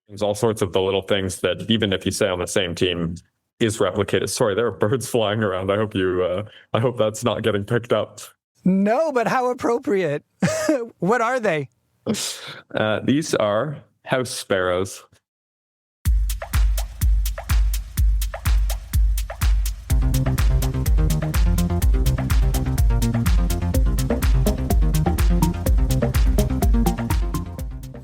There's all sorts of the little things that even if you say on the same team is replicated. Sorry, there are birds flying around. I hope that's not getting picked up. No, but how appropriate. What are they? These are house sparrows.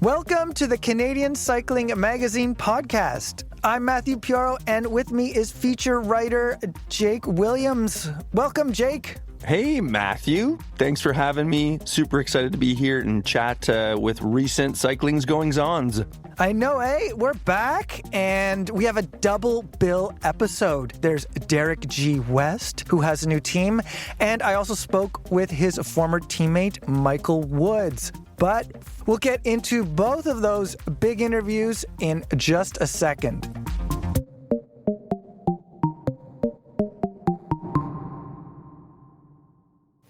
Welcome to the Canadian Cycling Magazine podcast. I'm Matthew Pioro, and with me is feature writer Jake Williams. Welcome, Jake. Hey, Matthew. Thanks for having me. Super excited to be here and chat with recent cycling's goings-ons. I know, eh? We're back, and we have a double bill episode. There's Derek G. West, who has a new team, and I also spoke with his former teammate, Michael Woods. But we'll get into both of those big interviews in just a second.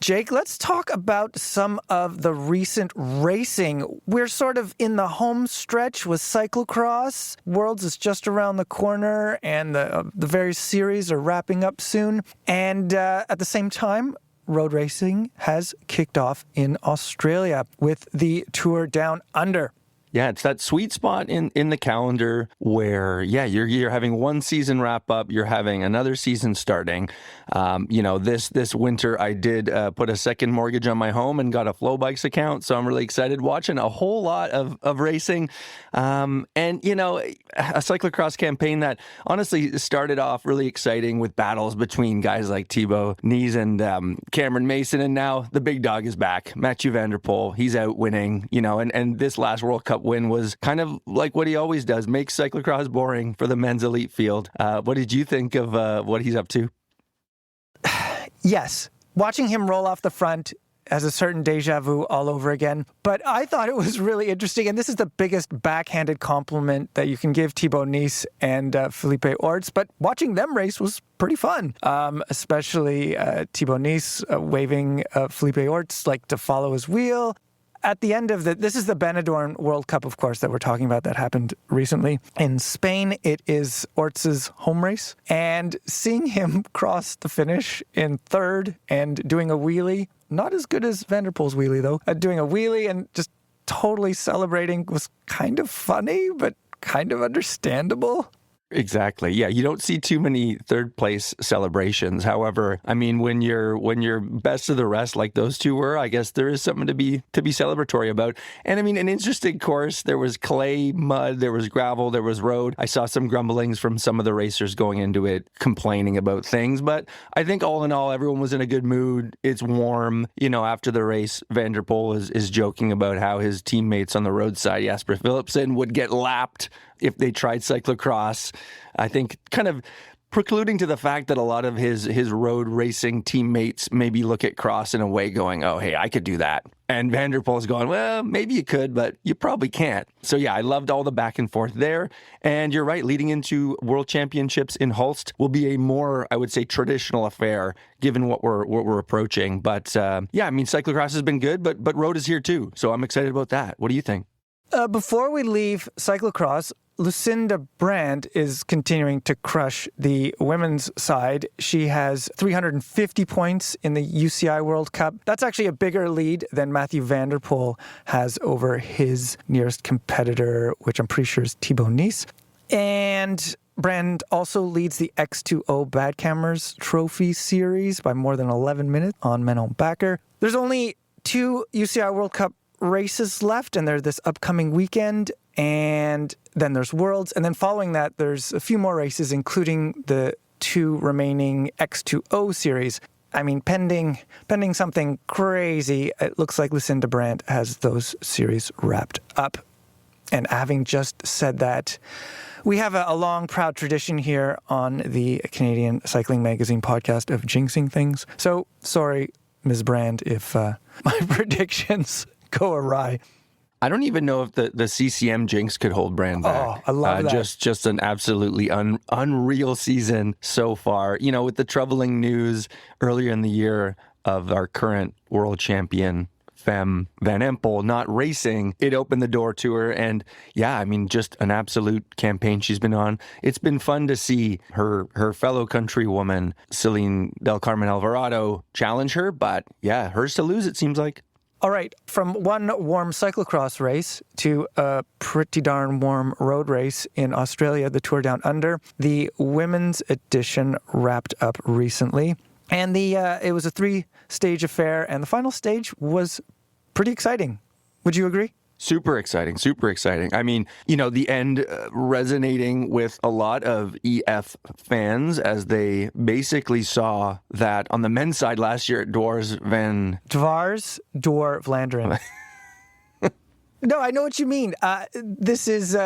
Jake, let's talk about some of the recent racing. We're sort of in the home stretch with cyclocross. Worlds is just around the corner, and the various series are wrapping up soon. And at the same time, road racing has kicked off in Australia with the Tour Down Under. Yeah, it's that sweet spot in the calendar where, you're having one season wrap up, you're having another season starting. This winter I did put a second mortgage on my home and got a Flow Bikes account, so I'm really excited watching a whole lot of racing. A cyclocross campaign that honestly started off really exciting with battles between guys like Thibaut Nies and Cameron Mason, and now the big dog is back. Mathieu van der Poel, he's out winning, and this last World Cup win was kind of like what he always does, makes cyclocross boring for the men's elite field. What did you think of what he's up to? Yes, watching him roll off the front has a certain deja vu all over again. But I thought it was really interesting, and this is the biggest backhanded compliment that you can give Thibaut Nies and Felipe Orts, but watching them race was pretty fun, especially Thibaut Nies waving Felipe Orts like to follow his wheel. At the end of this is the Benidorm World Cup, of course, that we're talking about that happened recently. In Spain, it is Orts' home race. And seeing him cross the finish in third and doing a wheelie, not as good as Van der Poel's wheelie, though, doing a wheelie and just totally celebrating was kind of funny, but kind of understandable. Exactly. Yeah, you don't see too many third place celebrations. However, I mean, when you're best of the rest like those two were, I guess there is something to be celebratory about. And I mean, an interesting course. There was clay, mud, there was gravel, there was road. I saw some grumblings from some of the racers going into it, complaining about things. But I think all in all, everyone was in a good mood. It's warm. After the race, Van der Poel is joking about how his teammates on the roadside, Jasper Philipsen, would get lapped if they tried cyclocross. I think kind of precluding to the fact that a lot of his road racing teammates maybe look at cross in a way going, oh, hey, I could do that. And Van der Poel's going, well, maybe you could, but you probably can't. So yeah, I loved all the back and forth there. And you're right, leading into World Championships in Hulst will be a more, I would say, traditional affair given what we're approaching. But cyclocross has been good, but road is here too. So I'm excited about that. What do you think? Before we leave cyclocross, Lucinda Brand is continuing to crush the women's side. She has 350 points in the UCI World Cup. That's actually a bigger lead than Mathieu van der Poel has over his nearest competitor, which I'm pretty sure is Thibaut Nies. And Brand also leads the X2O Badkammers Trophy Series by more than 11 minutes on Manon Bakker. There's only 2 UCI World Cup races left, and they're this upcoming weekend, and then there's Worlds, and then following that there's a few more races, including the 2 remaining X2O series. I mean, pending something crazy, it looks like Lucinda Brandt has those series wrapped up. And having just said that, we have a long, proud tradition here on the Canadian Cycling Magazine podcast of jinxing things. So sorry, Ms. Brand, if my predictions go awry. I don't even know if the CCM jinx could hold Brand back. Oh, I love that. Just an absolutely unreal season so far. With the troubling news earlier in the year of our current world champion Femme Van Empel not racing, it opened the door to her. And yeah, I mean, just an absolute campaign she's been on. It's been fun to see her fellow countrywoman, Celine Del Carmen Alvarado, challenge her. But yeah, hers to lose, it seems like. All right, from one warm cyclocross race to a pretty darn warm road race in Australia, the Tour Down Under. The women's edition wrapped up recently, and it was a 3-stage affair, and the final stage was pretty exciting. Would you agree? Super exciting, super exciting. I mean, you know, the end resonating with a lot of EF fans as they basically saw that on the men's side last year at Dwars Door Vlaanderen. No, I know what you mean. This is...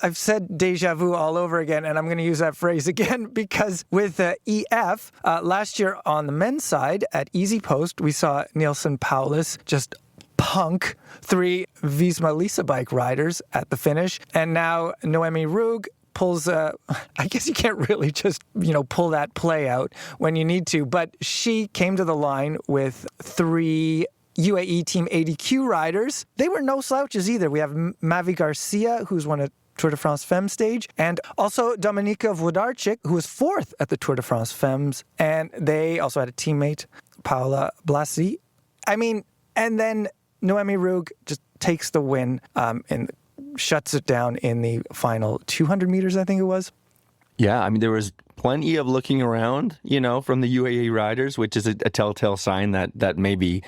I've said deja vu all over again, and I'm going to use that phrase again because with EF, last year on the men's side at Easy Post, we saw Nielsen Paulus just punk 3 Visma Lisa bike riders at the finish. And now Noemi Rug pulls I guess you can't really just, pull that play out when you need to, but she came to the line with 3 UAE Team ADQ riders. They were no slouches either. We have Mavi Garcia, who's won a Tour de France Femme stage, and also Dominika Wlodarczyk, who was 4th at the Tour de France Femmes, and they also had a teammate, Paola Blasi. And then Noemi Rug just takes the win and shuts it down in the final 200 meters, I think it was. Yeah, I mean, there was plenty of looking around, from the UAE riders, which is a telltale sign that maybe,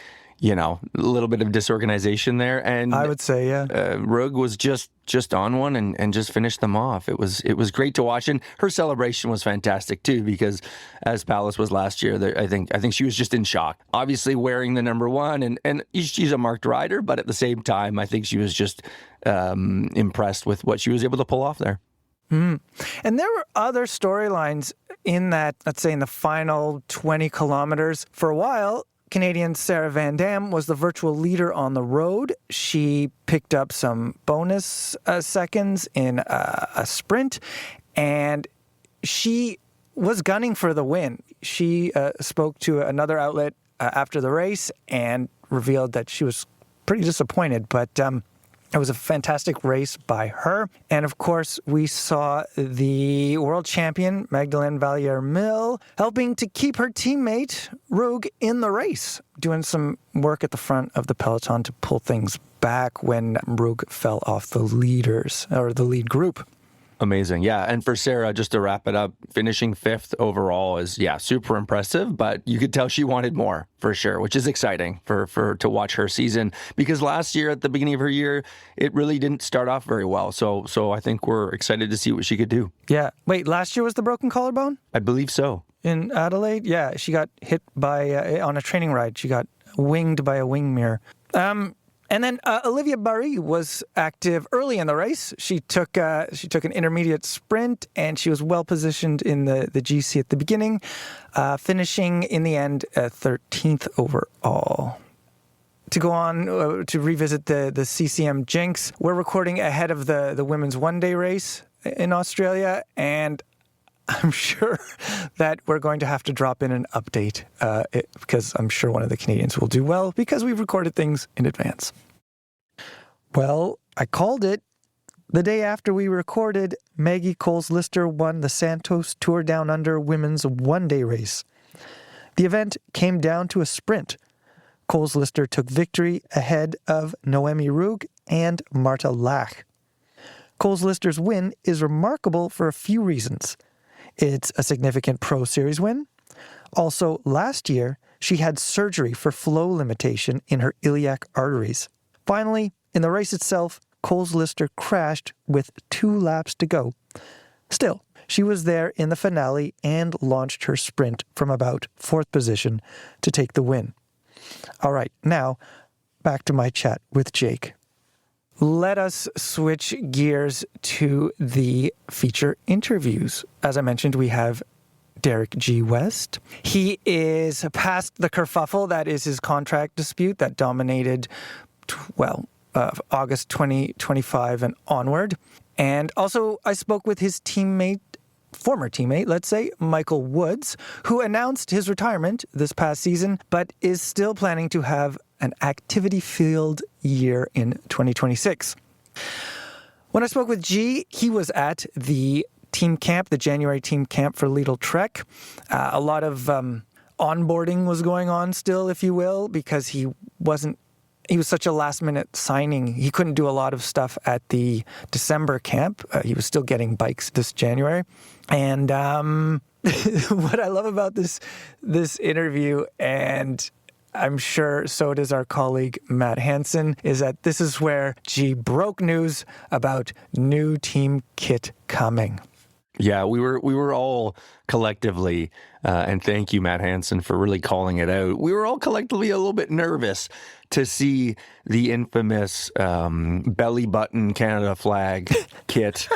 a little bit of disorganization there. And I would say, yeah. Rug was just on one and just finished them off. It was great to watch, and her celebration was fantastic too, because as Palace was last year, I think she was just in shock. Obviously wearing the number 1, and she's a marked rider, but at the same time, I think she was just impressed with what she was able to pull off there. And there were other storylines in that, let's say in the final 20 kilometers. For a while, Canadian Sarah Van Dam was the virtual leader on the road. She picked up some bonus seconds in a sprint, and she was gunning for the win. She spoke to another outlet after the race and revealed that she was pretty disappointed, but it was a fantastic race by her. And of course, we saw the world champion, Magdalene Valliere-Mill, helping to keep her teammate, Rug, in the race, doing some work at the front of the peloton to pull things back when Rug fell off the leaders, or the lead group. Amazing. Yeah. And for Sarah, just to wrap it up, finishing 5th overall is, super impressive, but you could tell she wanted more for sure, which is exciting for to watch her season, because last year at the beginning of her year, it really didn't start off very well. So I think we're excited to see what she could do. Yeah. Wait, last year was the broken collarbone? I believe so. In Adelaide? Yeah. She got hit by, on a training ride, she got winged by a wing mirror. And then Olivia Barry was active early in the race. She took an intermediate sprint, and she was well positioned in the GC at the beginning, finishing in the end 13th overall. To go on to revisit the CCM Jinx, we're recording ahead of the women's one-day race in Australia, and I'm sure that we're going to have to drop in an update because I'm sure one of the Canadians will do well because we've recorded things in advance. Well, I called it. The day after we recorded, Maggie Coles-Lister won the Santos Tour Down Under women's one-day race. The event came down to a sprint. Coles-Lister took victory ahead of Noemi Rug and Marta Lach. Coles-Lister's win is remarkable for a few reasons. It's a significant Pro Series win. Also, last year, she had surgery for flow limitation in her iliac arteries. Finally, in the race itself, Coles-Lister crashed with 2 laps to go. Still, she was there in the finale and launched her sprint from about 4th position to take the win. All right, now back to my chat with Jake. Let us switch gears to the feature interviews. As I mentioned, we have Derek G. West. He is past the kerfuffle that is his contract dispute that dominated, August 2025 and onward. And also, I spoke with his teammate, former teammate, let's say, Michael Woods, who announced his retirement this past season, but is still planning to have an activity-filled year in 2026. When I spoke with G, he was at the team camp, the January team camp for Lidl-Trek. A lot of onboarding was going on still, if you will, because he was such a last-minute signing. He couldn't do a lot of stuff at the December camp. He was still getting bikes this January. And what I love about this interview, and I'm sure so does our colleague Matt Hansen, is that this is where G broke news about new team kit coming. Yeah, we were all collectively, and thank you, Matt Hansen, for really calling it out. We were all collectively a little bit nervous to see the infamous belly button Canada flag kit.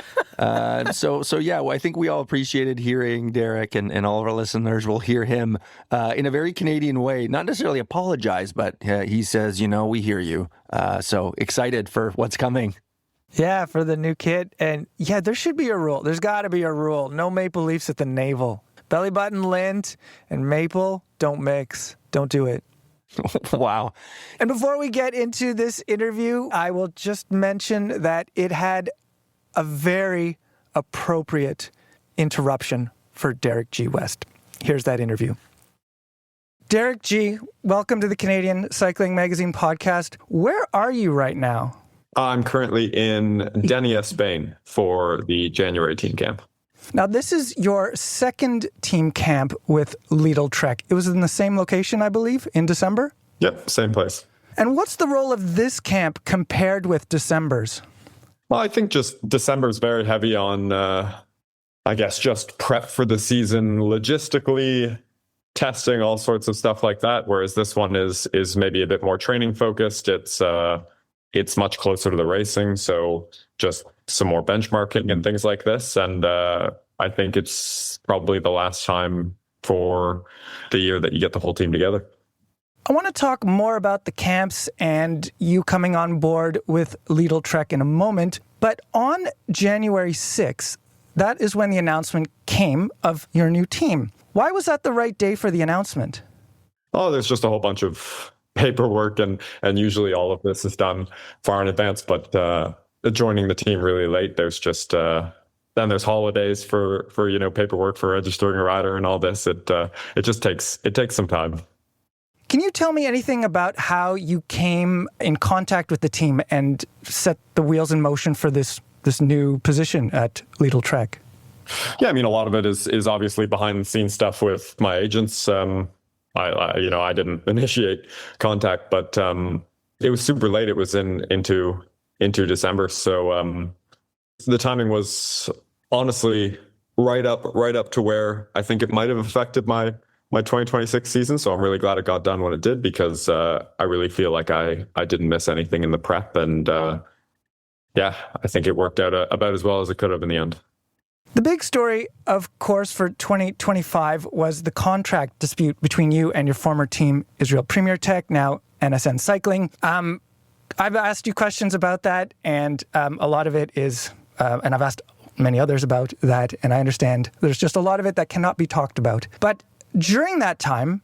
So yeah, well, I think we all appreciated hearing Derek, and all of our listeners will hear him in a very Canadian way, not necessarily apologize, but he says, we hear you. So excited for what's coming. Yeah, for the new kit. And yeah, there should be a rule. There's got to be a rule. No maple leafs at the navel. Belly button lint and maple, don't mix. Don't do it. Wow. And before we get into this interview, I will just mention that it had a very appropriate interruption for Derek G. West. Here's that interview. Derek G., welcome to the Canadian Cycling Magazine podcast. Where are you right now? I'm currently in Denia, Spain for the January team camp. Now, this is your second team camp with Lidl-Trek. It was in the same location, I believe, in December? Yep, same place. And what's the role of this camp compared with December's? Well, I think just December's very heavy on, just prep for the season, logistically, testing, all sorts of stuff like that. Whereas this one is maybe a bit more training focused. It's much closer to the racing, so just some more benchmarking and things like this. And I think it's probably the last time for the year that you get the whole team together. I want to talk more about the camps and you coming on board with Lidl-Trek in a moment. But on January 6th, that is when the announcement came of your new team. Why was that the right day for the announcement? Oh, there's just a whole bunch of paperwork and usually all of this is done far in advance, but joining the team really late, there's just then there's holidays for paperwork for registering a rider and all this. It takes some time. Can you tell me anything about how you came in contact with the team and set the wheels in motion for this new position at Lidl-Trek? Yeah, I mean, a lot of it is obviously behind the scenes stuff with my agents. I didn't initiate contact, but it was super late. It was into December, so the timing was honestly right up to where I think it might have affected my 2026 season. So I'm really glad it got done when it did, because I really feel like I didn't miss anything in the prep, and I think it worked out about as well as it could have in the end. The big story, of course, for 2025 was the contract dispute between you and your former team, Israel Premier Tech, now NSN Cycling. I've asked you questions about that, and a lot of it is, and I've asked many others about that, and I understand there's just a lot of it that cannot be talked about. But during that time,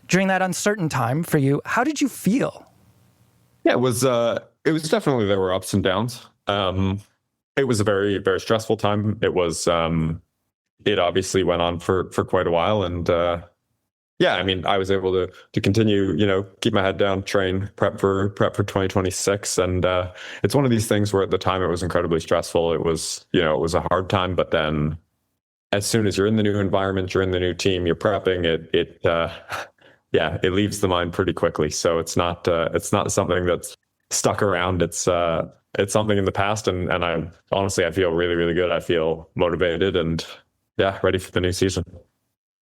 during that uncertain time for you, how did you feel? Yeah, it was definitely, there were ups and downs. It was a very, very stressful time. It was, it obviously went on for quite a while. And I was able to continue, keep my head down, train, prep for 2026. And it's one of these things where at the time it was incredibly stressful. It was a hard time. But then as soon as you're in the new environment, you're in the new team, you're prepping, it leaves the mind pretty quickly. So it's not something that's stuck around. It's something in the past, and I feel really, really good. I feel motivated and ready for the new season.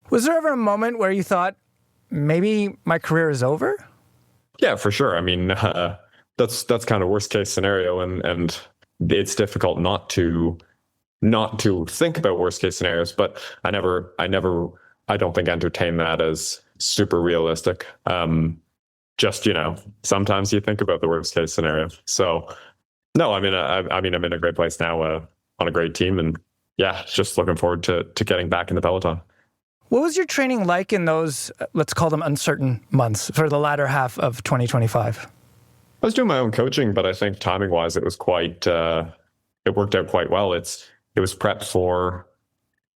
Was there ever a moment where you thought, maybe my career is over? Yeah, for sure. I mean, that's kind of worst case scenario, and it's difficult not to think about worst case scenarios. But I don't think entertain that as super realistic. Sometimes you think about the worst case scenario. So. No, I'm in a great place now, on a great team, and yeah, just looking forward to getting back in the peloton. What was your training like in those, let's call them uncertain months for the latter half of 2025? I was doing my own coaching, but I think timing wise, it was quite, it worked out quite well. It was prep for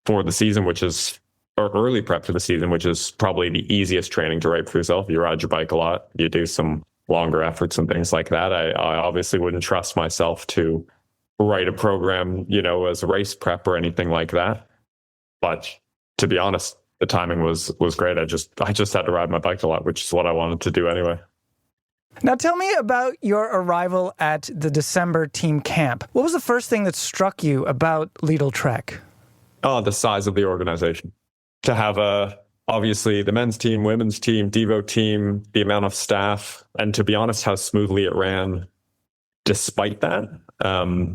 the season, which is, or early prep for the season, which is probably the easiest training to write for yourself. You ride your bike a lot, you do some longer efforts and things like that. I obviously wouldn't trust myself to write a program, as a race prep or anything like that. But to be honest, the timing was great. I just had to ride my bike a lot, which is what I wanted to do anyway. Now tell me about your arrival at the December team camp. What was the first thing that struck you about Lidl-Trek? Oh, the size of the organization. To have obviously the men's team, women's team, Devo team, the amount of staff, and to be honest, how smoothly it ran despite that.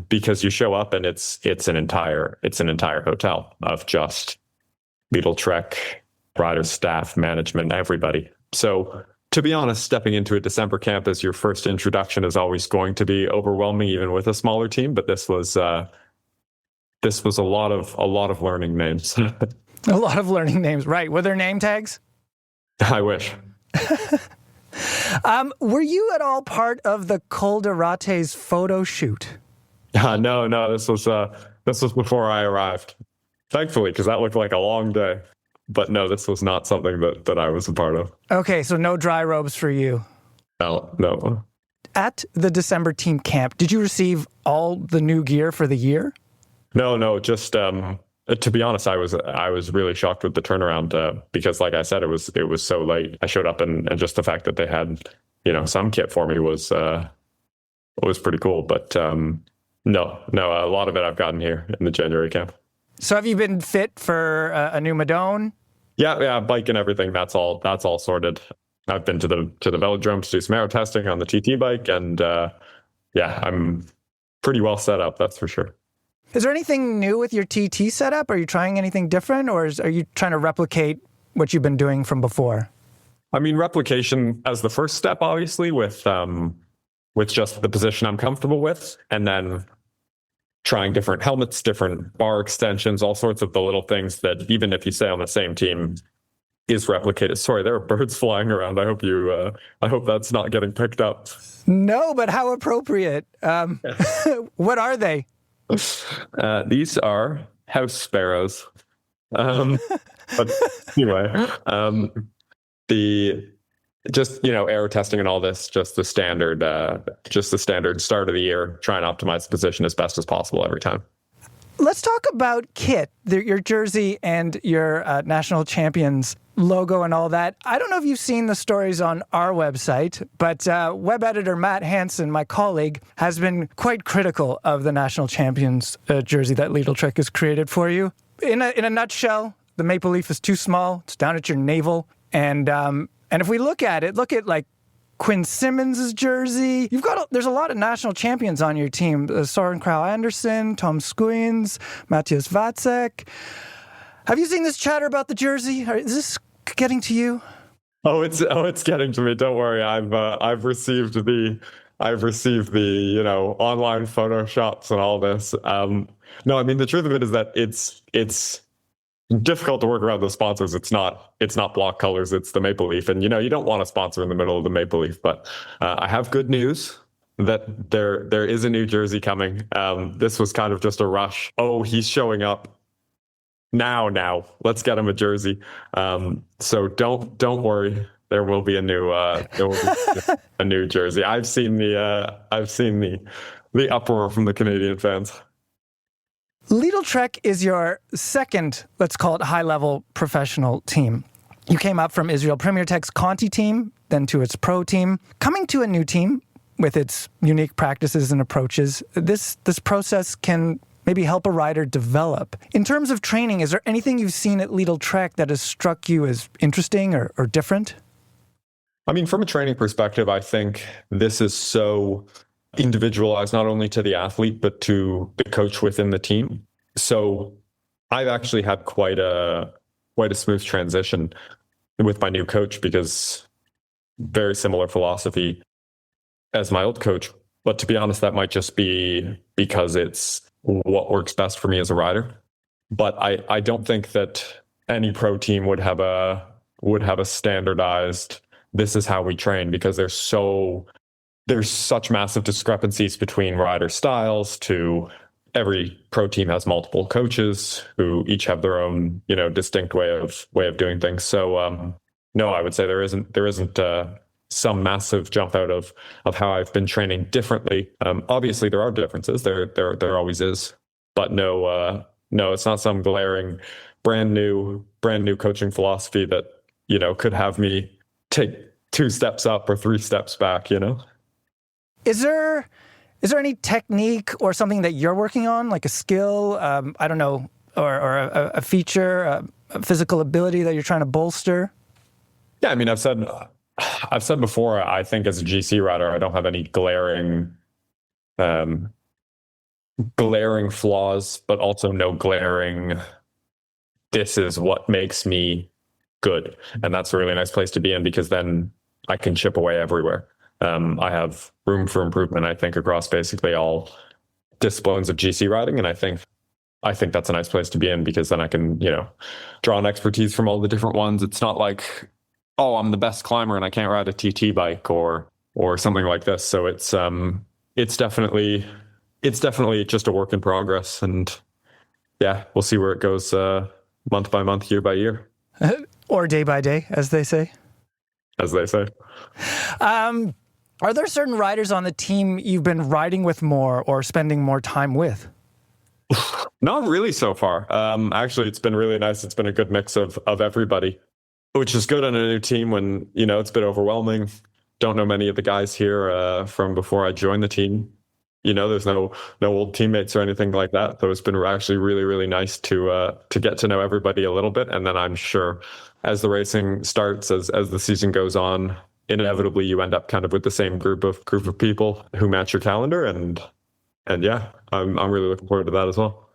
Because you show up and it's an entire hotel of just Lidl-Trek, riders, staff, management, everybody. So to be honest, stepping into a December camp as your first introduction is always going to be overwhelming, even with a smaller team. But this was a lot of learning names. A lot of learning names, right? Were there name tags? I wish. Were you at all part of the Col de Rate's photo shoot? No. This was before I arrived. Thankfully, because that looked like a long day. But no, this was not something that I was a part of. Okay, so no dry robes for you. No. At the December team camp, did you receive all the new gear for the year? No. Just to be honest, I was really shocked with the turnaround because, like I said, it was so late. I showed up and just the fact that they had some kit for me was pretty cool. But no, a lot of it I've gotten here in the January camp. So have you been fit for a new Madone? Yeah, bike and everything. That's all sorted. I've been to the velodrome to do some aero testing on the TT bike, and I'm pretty well set up. That's for sure. Is there anything new with your TT setup? Are you trying anything different, or are you trying to replicate what you've been doing from before? I mean, replication as the first step, obviously, with just the position I'm comfortable with, and then trying different helmets, different bar extensions, all sorts of the little things that even if you stay on the same team is replicated. Sorry, there are birds flying around. I hope that's not getting picked up. No, but how appropriate. What are they? These are house sparrows. But anyway, aero testing and all this, just the standard start of the year, try and optimize the position as best as possible every time. Let's talk about kit, your jersey and your national champions logo and all that. I don't know if you've seen the stories on our website, but web editor Matt Hansen, my colleague, has been quite critical of the national champions jersey that Lidl-Trek has created for you. In a nutshell, the maple leaf is too small. It's down at your navel. And if we look at like Quinn Simmons' jersey. There's a lot of national champions on your team. Soren Krauj Andersen, Tom Skujins, Matthias Vacek. Have you seen this chatter about the jersey? Is this getting to you? Oh, it's getting to me. Don't worry. I've received the online photoshops and all this. No, I mean the truth of it is that it's difficult to work around the sponsors. It's not block colors. It's the maple leaf, and you don't want a sponsor in the middle of the maple leaf. But I have good news that there is a new jersey coming. This was kind of just a rush. Oh, he's showing up. Now, let's get him a jersey. So don't worry. There will be a new jersey. I've seen the uproar from the Canadian fans. Lidl-Trek is your second, let's call it high-level professional team. You came up from Israel Premier Tech's Conti team, then to its pro team. Coming to a new team with its unique practices and approaches, this process can maybe help a rider develop. In terms of training, is there anything you've seen at Lidl-Trek that has struck you as interesting or different? I mean, from a training perspective, I think this is so individualized, not only to the athlete, but to the coach within the team. So I've actually had quite a smooth transition with my new coach, because very similar philosophy as my old coach. But to be honest, that might just be because it's what works best for me as a rider. but I don't think that any pro team would have a standardized, this is how we train, because there's such massive discrepancies between rider styles. To every pro team has multiple coaches who each have their own, distinct way of doing things. So no, I would say there isn't some massive jump out of how I've been training differently. Obviously there are differences. There always is, but no, it's not some glaring brand new coaching philosophy that, could have me take 2 steps up or 3 steps back, Is there any technique or something that you're working on, like a skill, I don't know, or a feature, a physical ability that you're trying to bolster? Yeah, I mean, I've said before, I think as a GC rider, I don't have any glaring flaws, but also no glaring, this is what makes me good. And that's a really nice place to be in, because then I can chip away everywhere. I have room for improvement, I think, across basically all disciplines of GC riding. And I think that's a nice place to be in, because then I can, draw on expertise from all the different ones. It's not like, oh, I'm the best climber and I can't ride a TT bike or something like this. So it's definitely just a work in progress. And yeah, we'll see where it goes month by month, year by year. Or day by day, as they say. Are there certain riders on the team you've been riding with more or spending more time with? Not really so far. Actually, it's been really nice. It's been a good mix of everybody, which is good on a new team when, it's a bit overwhelming. Don't know many of the guys here from before I joined the team. There's no old teammates or anything like that. So it's been actually really, really nice to get to know everybody a little bit. And then I'm sure as the racing starts, as the season goes on, inevitably you end up kind of with the same group of people who match your calendar. And yeah, I'm really looking forward to that as well.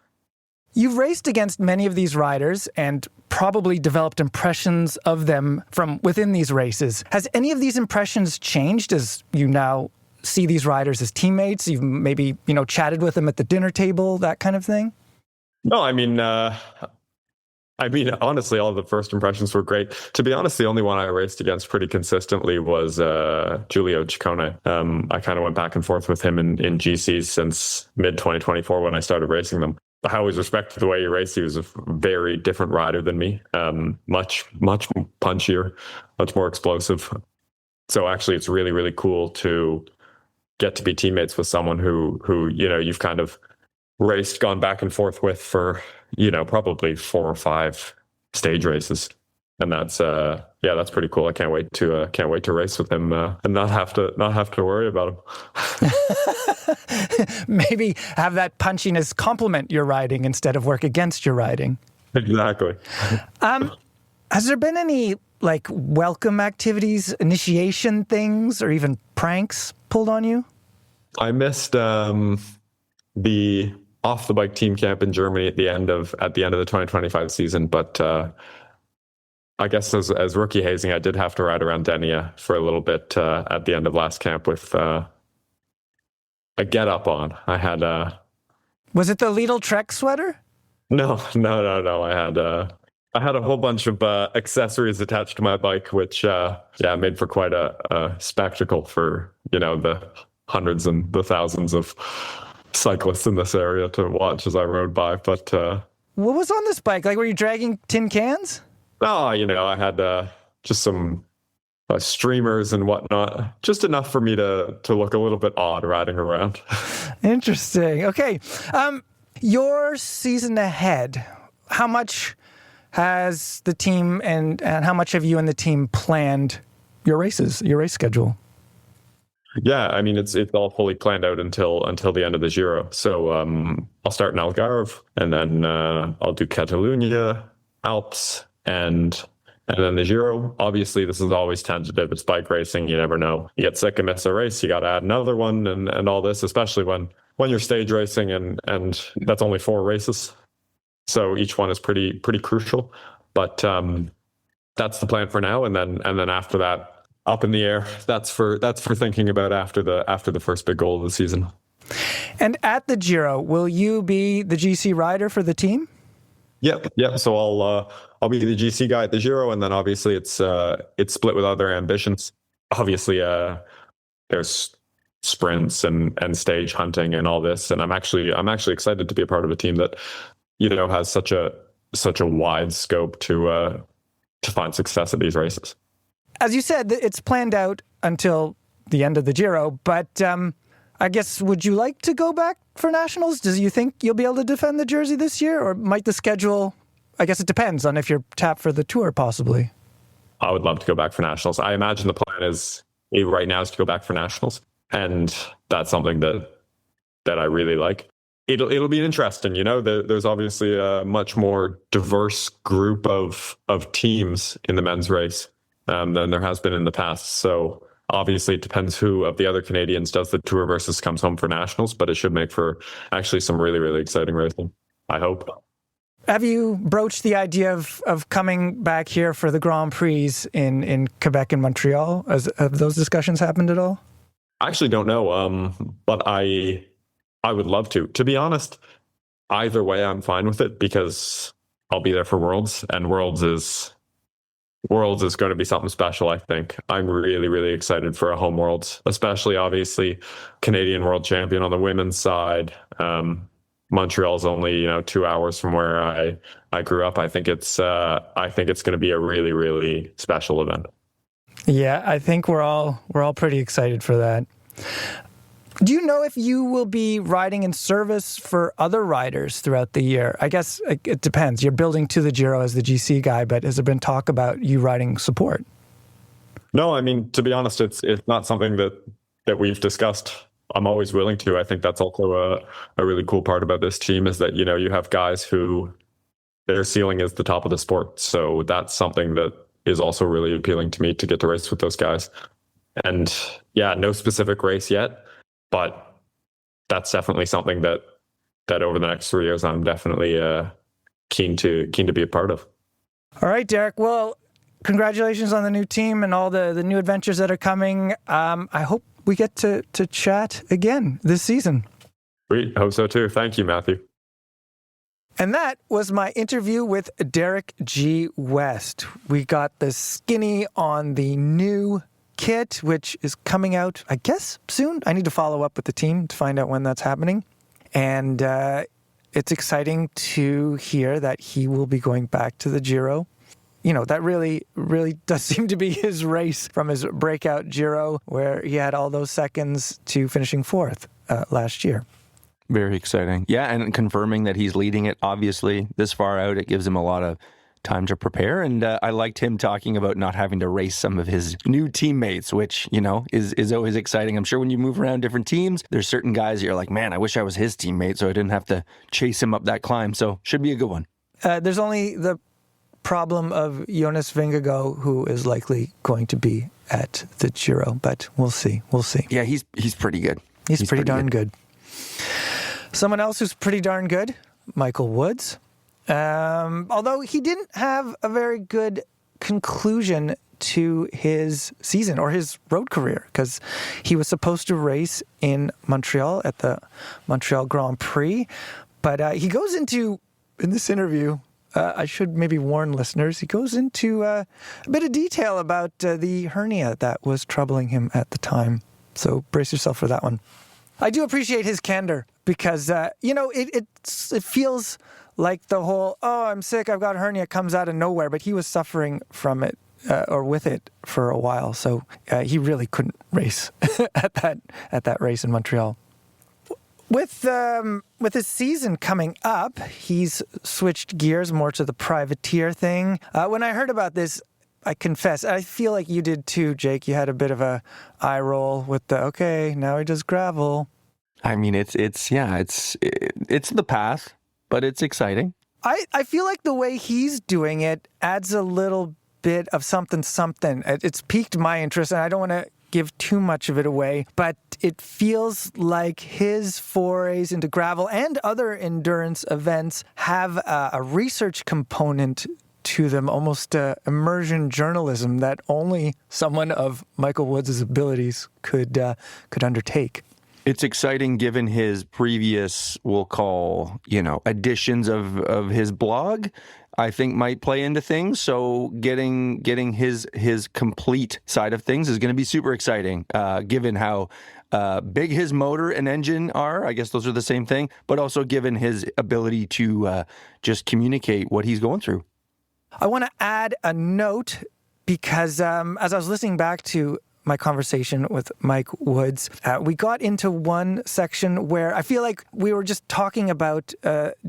You've raced against many of these riders and probably developed impressions of them from within these races. Has any of these impressions changed as you now see these riders as teammates? You've maybe, chatted with them at the dinner table, that kind of thing? No, I mean, honestly, all the first impressions were great. To be honest, the only one I raced against pretty consistently was Giulio Ciccone. I kind of went back and forth with him in GCs since mid-2024 when I started racing them. I always respected the way he raced. He was a very different rider than me, much punchier, much more explosive. So actually, it's really, really cool to get to be teammates with someone who you've kind of gone back and forth with for, probably 4 or 5 stage races. And that's pretty cool. I can't wait to race with him and not have to worry about him. Maybe have that punchiness complement your riding instead of work against your riding. Exactly. Has there been any welcome activities, initiation things, or even pranks pulled on you? I missed the off the bike team camp in Germany at the end of the 2025 season, but I guess as rookie hazing, I did have to ride around Denia for a little bit at the end of last camp with a get up on. I had Was it the Lidl-Trek sweater? No. I had a whole bunch of accessories attached to my bike, which made for quite a spectacle for the hundreds and the thousands of cyclists in this area to watch as I rode by. But what was on this bike? Were you dragging tin cans? Oh, I had just some streamers and whatnot, just enough for me to look a little bit odd riding around. Interesting. Okay. Your season ahead, how much has the team and how much have you and the team planned your race schedule? Yeah, I mean, it's all fully planned out until the end of the Giro. So I'll start in Algarve, and then I'll do Catalunya, Alps, and then the Giro. Obviously, this is always tentative. It's bike racing. You never know. You get sick and miss a race, you got to add another one, and all this, especially when you're stage racing, and that's only 4 races. So each one is pretty crucial. But that's the plan for now, and then after that, up in the air. That's for thinking about after the first big goal of the season. And at the Giro, will you be the GC rider for the team? Yep. So I'll be the GC guy at the Giro, and then obviously it's split with other ambitions. Obviously, there's sprints and stage hunting and all this, and I'm actually excited to be a part of a team that has such a wide scope to find success at these races. As you said, it's planned out until the end of the Giro, but I guess, would you like to go back for nationals? Do you think you'll be able to defend the jersey this year, or might the schedule, I guess it depends on if you're tapped for the Tour, possibly. I would love to go back for nationals. I imagine the plan is right now is to go back for nationals, and that's something that I really like. It'll be interesting, There's obviously a much more diverse group of teams in the men's race than there has been in the past. So obviously it depends who of the other Canadians does the Tour versus comes home for nationals, but it should make for actually some really, really exciting racing, I hope. Have you broached the idea of coming back here for the Grand Prix in Quebec and Montreal? Have those discussions happened at all? I actually don't know, but I would love to. To be honest, either way, I'm fine with it because I'll be there for Worlds, and Worlds is going to be something special, I think. I'm really, really excited for a home Worlds, especially obviously Canadian world champion on the women's side. Montreal's only 2 hours from where I grew up. I think it's going to be a really, really special event. Yeah, I think we're all pretty excited for that. Do you know if you will be riding in service for other riders throughout the year? I guess it depends. You're building to the Giro as the GC guy, but has there been talk about you riding support? No, I mean, to be honest, it's not something that we've discussed. I'm always willing to. I think that's also a really cool part about this team is that, you have guys who their ceiling is the top of the sport. So that's something that is also really appealing to me, to get to race with those guys. And yeah, no specific race yet, but that's definitely something that over the next 3 years, I'm definitely keen to be a part of. All right, Derek. Well, congratulations on the new team and all the new adventures that are coming. I hope we get to chat again this season. We hope so too. Thank you, Matthew. And that was my interview with Derek G. West. We got the skinny on the new kit, which is coming out, I guess, soon. I need to follow up with the team to find out when that's happening. And it's exciting to hear that he will be going back to the Giro. That really, really does seem to be his race from his breakout Giro, where he had all those seconds to finishing fourth last year. Very exciting. Yeah, and confirming that he's leading it, obviously, this far out, it gives him a lot of time to prepare. And I liked him talking about not having to race some of his new teammates, which, is always exciting. I'm sure when you move around different teams, there's certain guys you're like, man, I wish I was his teammate so I didn't have to chase him up that climb. So should be a good one. There's only the problem of Jonas Vingegaard, who is likely going to be at the Giro, but we'll see. Yeah, he's pretty good. He's pretty darn good. Someone else who's pretty darn good, Michael Woods. Although he didn't have a very good conclusion to his season or his road career, because he was supposed to race in Montreal at the Montreal Grand Prix. But he goes into, in this interview, I should maybe warn listeners, he goes into a bit of detail about the hernia that was troubling him at the time. So brace yourself for that one. I do appreciate his candor because, it feels like the whole, I'm sick, I've got a hernia, comes out of nowhere. But he was suffering from it or with it for a while. So he really couldn't race at that race in Montreal. With his season coming up, he's switched gears more to the privateer thing. When I heard about this, I confess, I feel like you did too, Jake. You had a bit of a eye roll with okay, now he does gravel. I mean, it's the path, but it's exciting. I feel like the way he's doing it adds a little bit of something. It's piqued my interest, and I don't want to give too much of it away, but it feels like his forays into gravel and other endurance events have a research component to them, almost immersion journalism that only someone of Michael Woods' abilities could undertake. It's exciting given his previous, we'll call, editions of his blog, I think might play into things. So getting his complete side of things is going to be super exciting, given how big his motor and engine are. I guess those are the same thing, but also given his ability to just communicate what he's going through. I want to add a note because as I was listening back to my conversation with Mike Woods, we got into one section where I feel like we were just talking about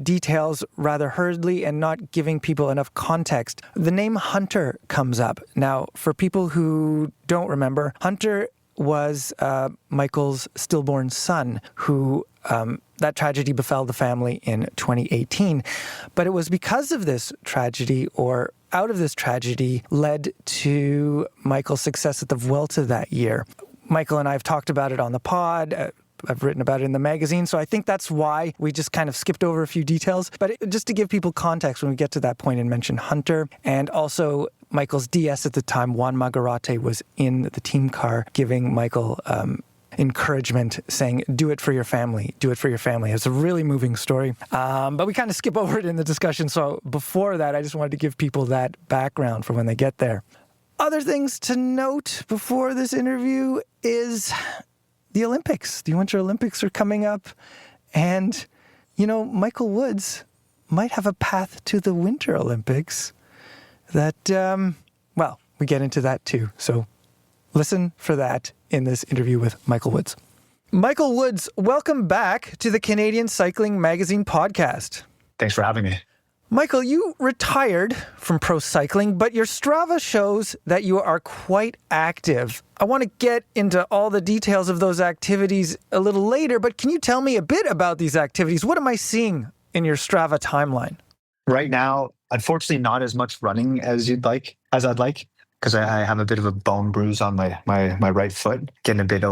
details rather hurriedly and not giving people enough context. The name Hunter comes up. Now, for people who don't remember, Hunter was Michael's stillborn son who that tragedy befell the family in 2018. But it was because of this tragedy, or out of this tragedy, led to Michael's success at the Vuelta that year. Michael and I have talked about it on the pod. I've written about it in the magazine. So I think that's why we just kind of skipped over a few details. But just to give people context when we get to that point and mention Hunter, and also Michael's DS at the time, Juan Magarate, was in the team car giving Michael encouragement, saying, do it for your family, do it for your family. It's a really moving story. But we kind of skip over it in the discussion. So before that, I just wanted to give people that background for when they get there. Other things to note before this interview is the Olympics. The Winter Olympics are coming up. And, Michael Woods might have a path to the Winter Olympics that, we get into that too. So listen for that in this interview with Michael Woods. Michael Woods, welcome back to the Canadian Cycling Magazine podcast. Thanks for having me. Michael, you retired from pro cycling, but your Strava shows that you are quite active. I want to get into all the details of those activities a little later, but can you tell me a bit about these activities? What am I seeing in your Strava timeline? Right now, unfortunately, not as much running as I'd like, because I have a bit of a bone bruise on my right foot, getting a bit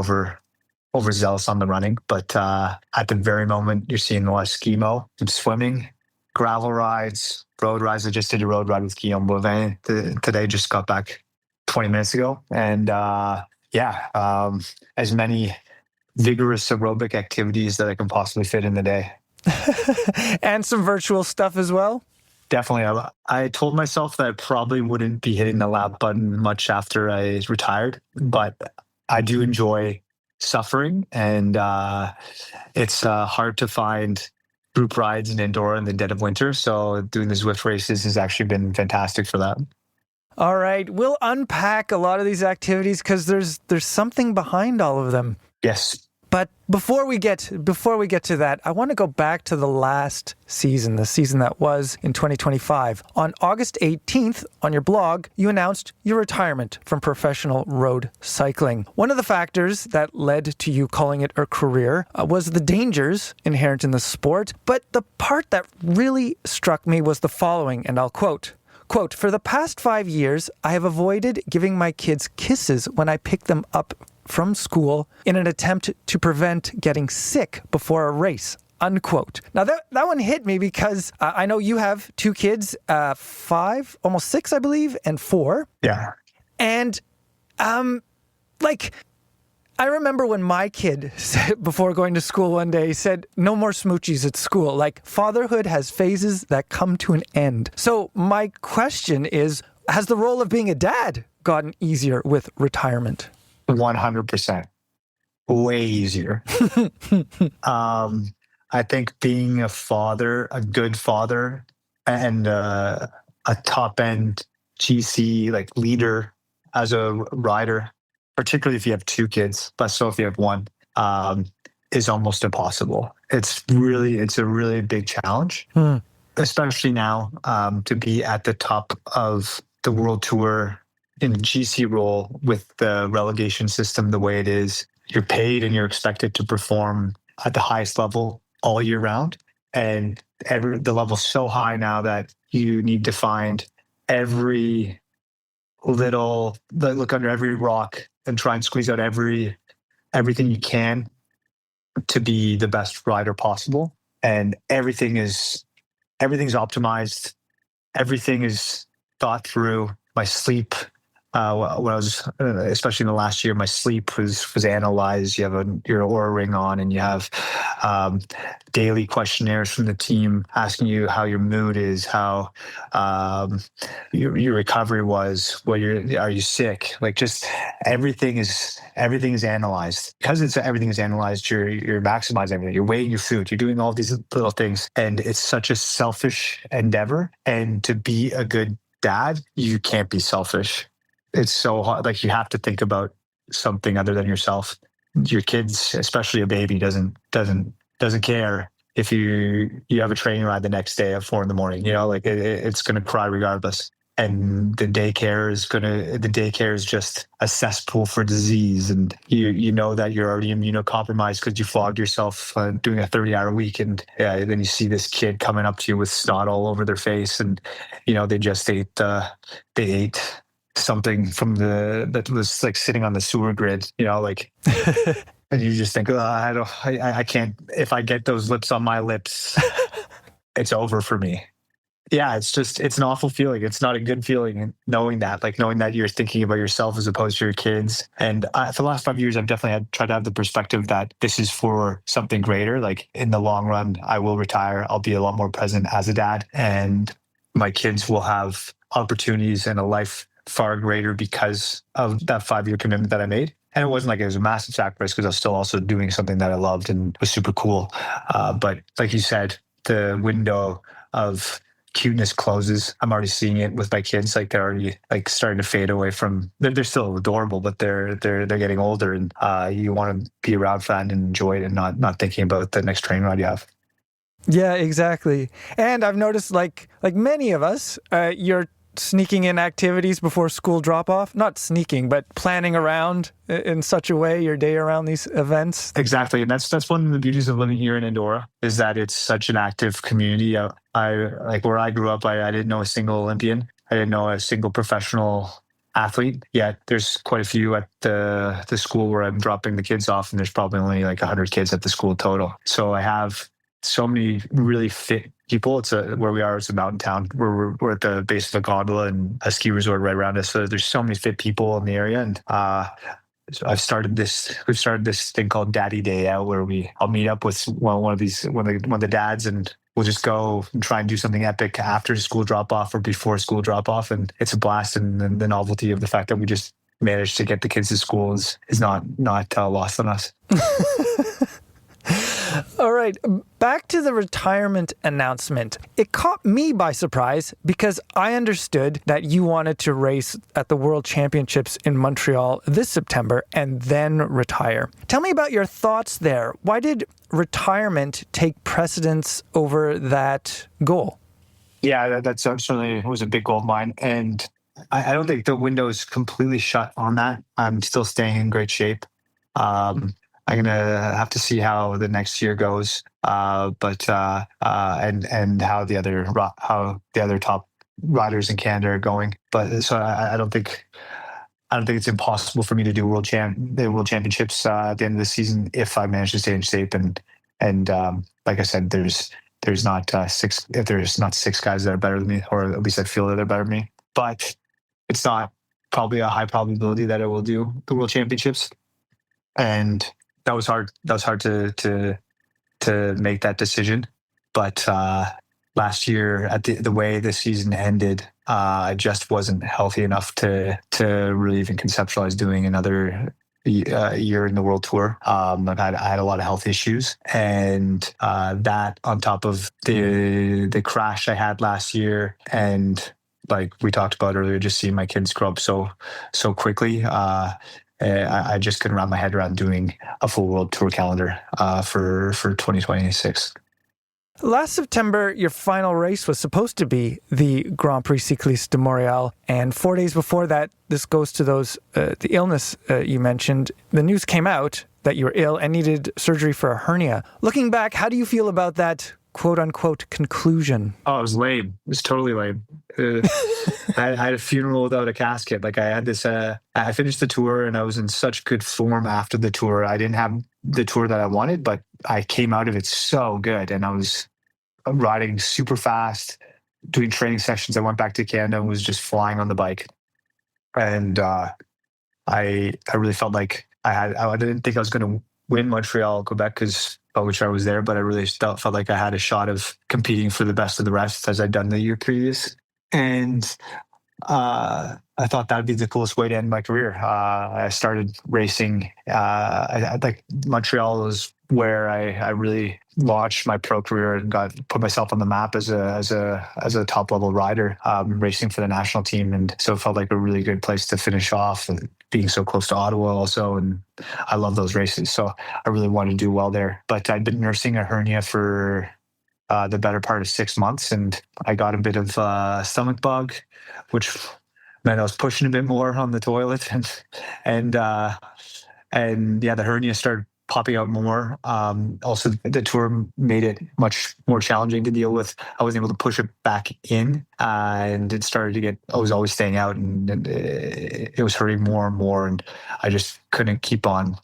overzealous on the running. But at the very moment, you're seeing a lot of skimo, some swimming, gravel rides, road rides. I just did a road ride with Guillaume Boivin today, just got back 20 minutes ago. And as many vigorous aerobic activities that I can possibly fit in the day. And some virtual stuff as well? Definitely. I told myself that I probably wouldn't be hitting the lap button much after I retired, but I do enjoy suffering, and it's hard to find group rides and indoor in the dead of winter. So doing the Zwift races has actually been fantastic for that. All right. We'll unpack a lot of these activities because there's something behind all of them. Yes. But before we get to that, I want to go back to the last season, the season that was in 2025. On August 18th, on your blog, you announced your retirement from professional road cycling. One of the factors that led to you calling it a career was the dangers inherent in the sport. But the part that really struck me was the following, and I'll quote, "For the past 5 years, I have avoided giving my kids kisses when I pick them up from school in an attempt to prevent getting sick before a race," unquote. Now that one hit me because I know you have 2 kids, 5, almost 6, I believe, and 4. Yeah. And I remember when my kid said, before going to school one day, said, "No more smoochies at school." Like, fatherhood has phases that come to an end. So my question is, has the role of being a dad gotten easier with retirement? 100%. Way easier. I think being a father, a good father, and a top-end GC leader as a rider, particularly if you have 2 kids, but so if you have 1, is almost impossible. It's a really big challenge, especially now, to be at the top of the World Tour in the GC role with the relegation system the way it is. You're paid and you're expected to perform at the highest level all year round. And the level's so high now that you need to find every look under every rock and try and squeeze out everything you can to be the best rider possible. And everything's optimized. Everything is thought through. My sleep, when I was, especially in the last year, my sleep was analyzed. You have your Aura ring on, and you have daily questionnaires from the team asking you how your mood is, how your recovery was, are you sick? Like, just everything is analyzed. Because everything is analyzed, you're maximizing everything. You're weighing your food. You're doing all these little things, and it's such a selfish endeavor. And to be a good dad, you can't be selfish. It's so hard. Like, you have to think about something other than yourself. Your kids, especially a baby, doesn't care if you have a training ride the next day at 4 a.m. Like, it's going to cry regardless. And the daycare is just a cesspool for disease. And you know that you're already immunocompromised because you flogged yourself doing a 30-hour week. And then you see this kid coming up to you with snot all over their face. And, they just ate something that was like sitting on the sewer grid, like, and you just think, I can't, if I get those lips on my lips, it's over for me. Yeah, it's an awful feeling. It's not a good feeling knowing that you're thinking about yourself as opposed to your kids. And for the last 5 years, I've definitely tried to have the perspective that this is for something greater. Like, in the long run, I will retire. I'll be a lot more present as a dad, and my kids will have opportunities and a life far greater because of that 5-year commitment that I made. And it wasn't like it was a massive sacrifice because I was still also doing something that I loved and was super cool. But like you said, the window of cuteness closes. I'm already seeing it with my kids. Like, they're already like starting to fade away from. They're still adorable, but they're getting older, and you want to be around for that and enjoy it, and not thinking about the next train ride you have. Yeah, exactly. And I've noticed, like many of us, you're sneaking in activities before school drop-off. Not sneaking, but planning around in such a way your day around these events. Exactly. And that's one of the beauties of living here in Andorra, is that it's such an active community. I like, where I grew up, I didn't know a single Olympian. I didn't know a single professional athlete. Yet there's quite a few at the school where I'm dropping the kids off, and there's probably only like 100 kids at the school total. So I have so many really fit people. Where we are, it's a mountain town. We're at the base of a gondola and a ski resort right around us. So there's so many fit people in the area. And so we've started this thing called Daddy Day Out, where I'll meet up with one of the dads, and we'll just go and try and do something epic after school drop off or before school drop off. And it's a blast. And the novelty of the fact that we just managed to get the kids to school is not lost on us. All right, back to the retirement announcement. It caught me by surprise because I understood that you wanted to race at the World Championships in Montreal this September and then retire. Tell me about your thoughts there. Why did retirement take precedence over that goal? Yeah, that certainly was a big goal of mine. And I don't think the window is completely shut on that. I'm still staying in great shape. I'm gonna have to see how the next year goes, but and how the other top riders in Canada are going. But so I don't think it's impossible for me to do the World Championships at the end of the season if I manage to stay in shape. And like I said, there's not six guys that are better than me, or at least I feel that they're better than me. But it's not probably a high probability that I will do the World Championships, and that was hard. That was hard to make that decision. But last year, at the way the season ended, I just wasn't healthy enough to really even conceptualize doing another year in the World Tour. I had a lot of health issues, and that on top of the crash I had last year, and like we talked about earlier, just seeing my kids grow up so quickly. I just couldn't wrap my head around doing a full World Tour calendar for 2026. Last September, your final race was supposed to be the Grand Prix Cycliste de Montréal. And 4 days before that, this goes to the illness you mentioned. The news came out that you were ill and needed surgery for a hernia. Looking back, how do you feel about that quote-unquote conclusion? Oh, it was lame. It was totally lame. I had a funeral without a casket. Like, I had this, I finished the tour and I was in such good form after the tour. I didn't have the tour that I wanted, but I came out of it so good. And I was riding super fast, doing training sessions. I went back to Canada and was just flying on the bike. and I really felt like I didn't think I was going to win Montreal, Quebec, because Pogacar was there, but I really felt like I had a shot of competing for the best of the rest as I'd done the year previous. And I thought that would be the coolest way to end my career. I started racing. I like Montreal was where I really launched my pro career and put myself on the map as a top level rider, racing for the national team, and so it felt like a really good place to finish off. And being so close to Ottawa, also, and I love those races, so I really wanted to do well there. But I'd been nursing a hernia for the better part of 6 months, and I got a bit of stomach bug, which meant I was pushing a bit more on the toilet, and yeah, the hernia started popping out more. Also, the tour made it much more challenging to deal with. I wasn't able to push it back in, and it started to get. I was always staying out, and it was hurting more and more, and I just couldn't keep on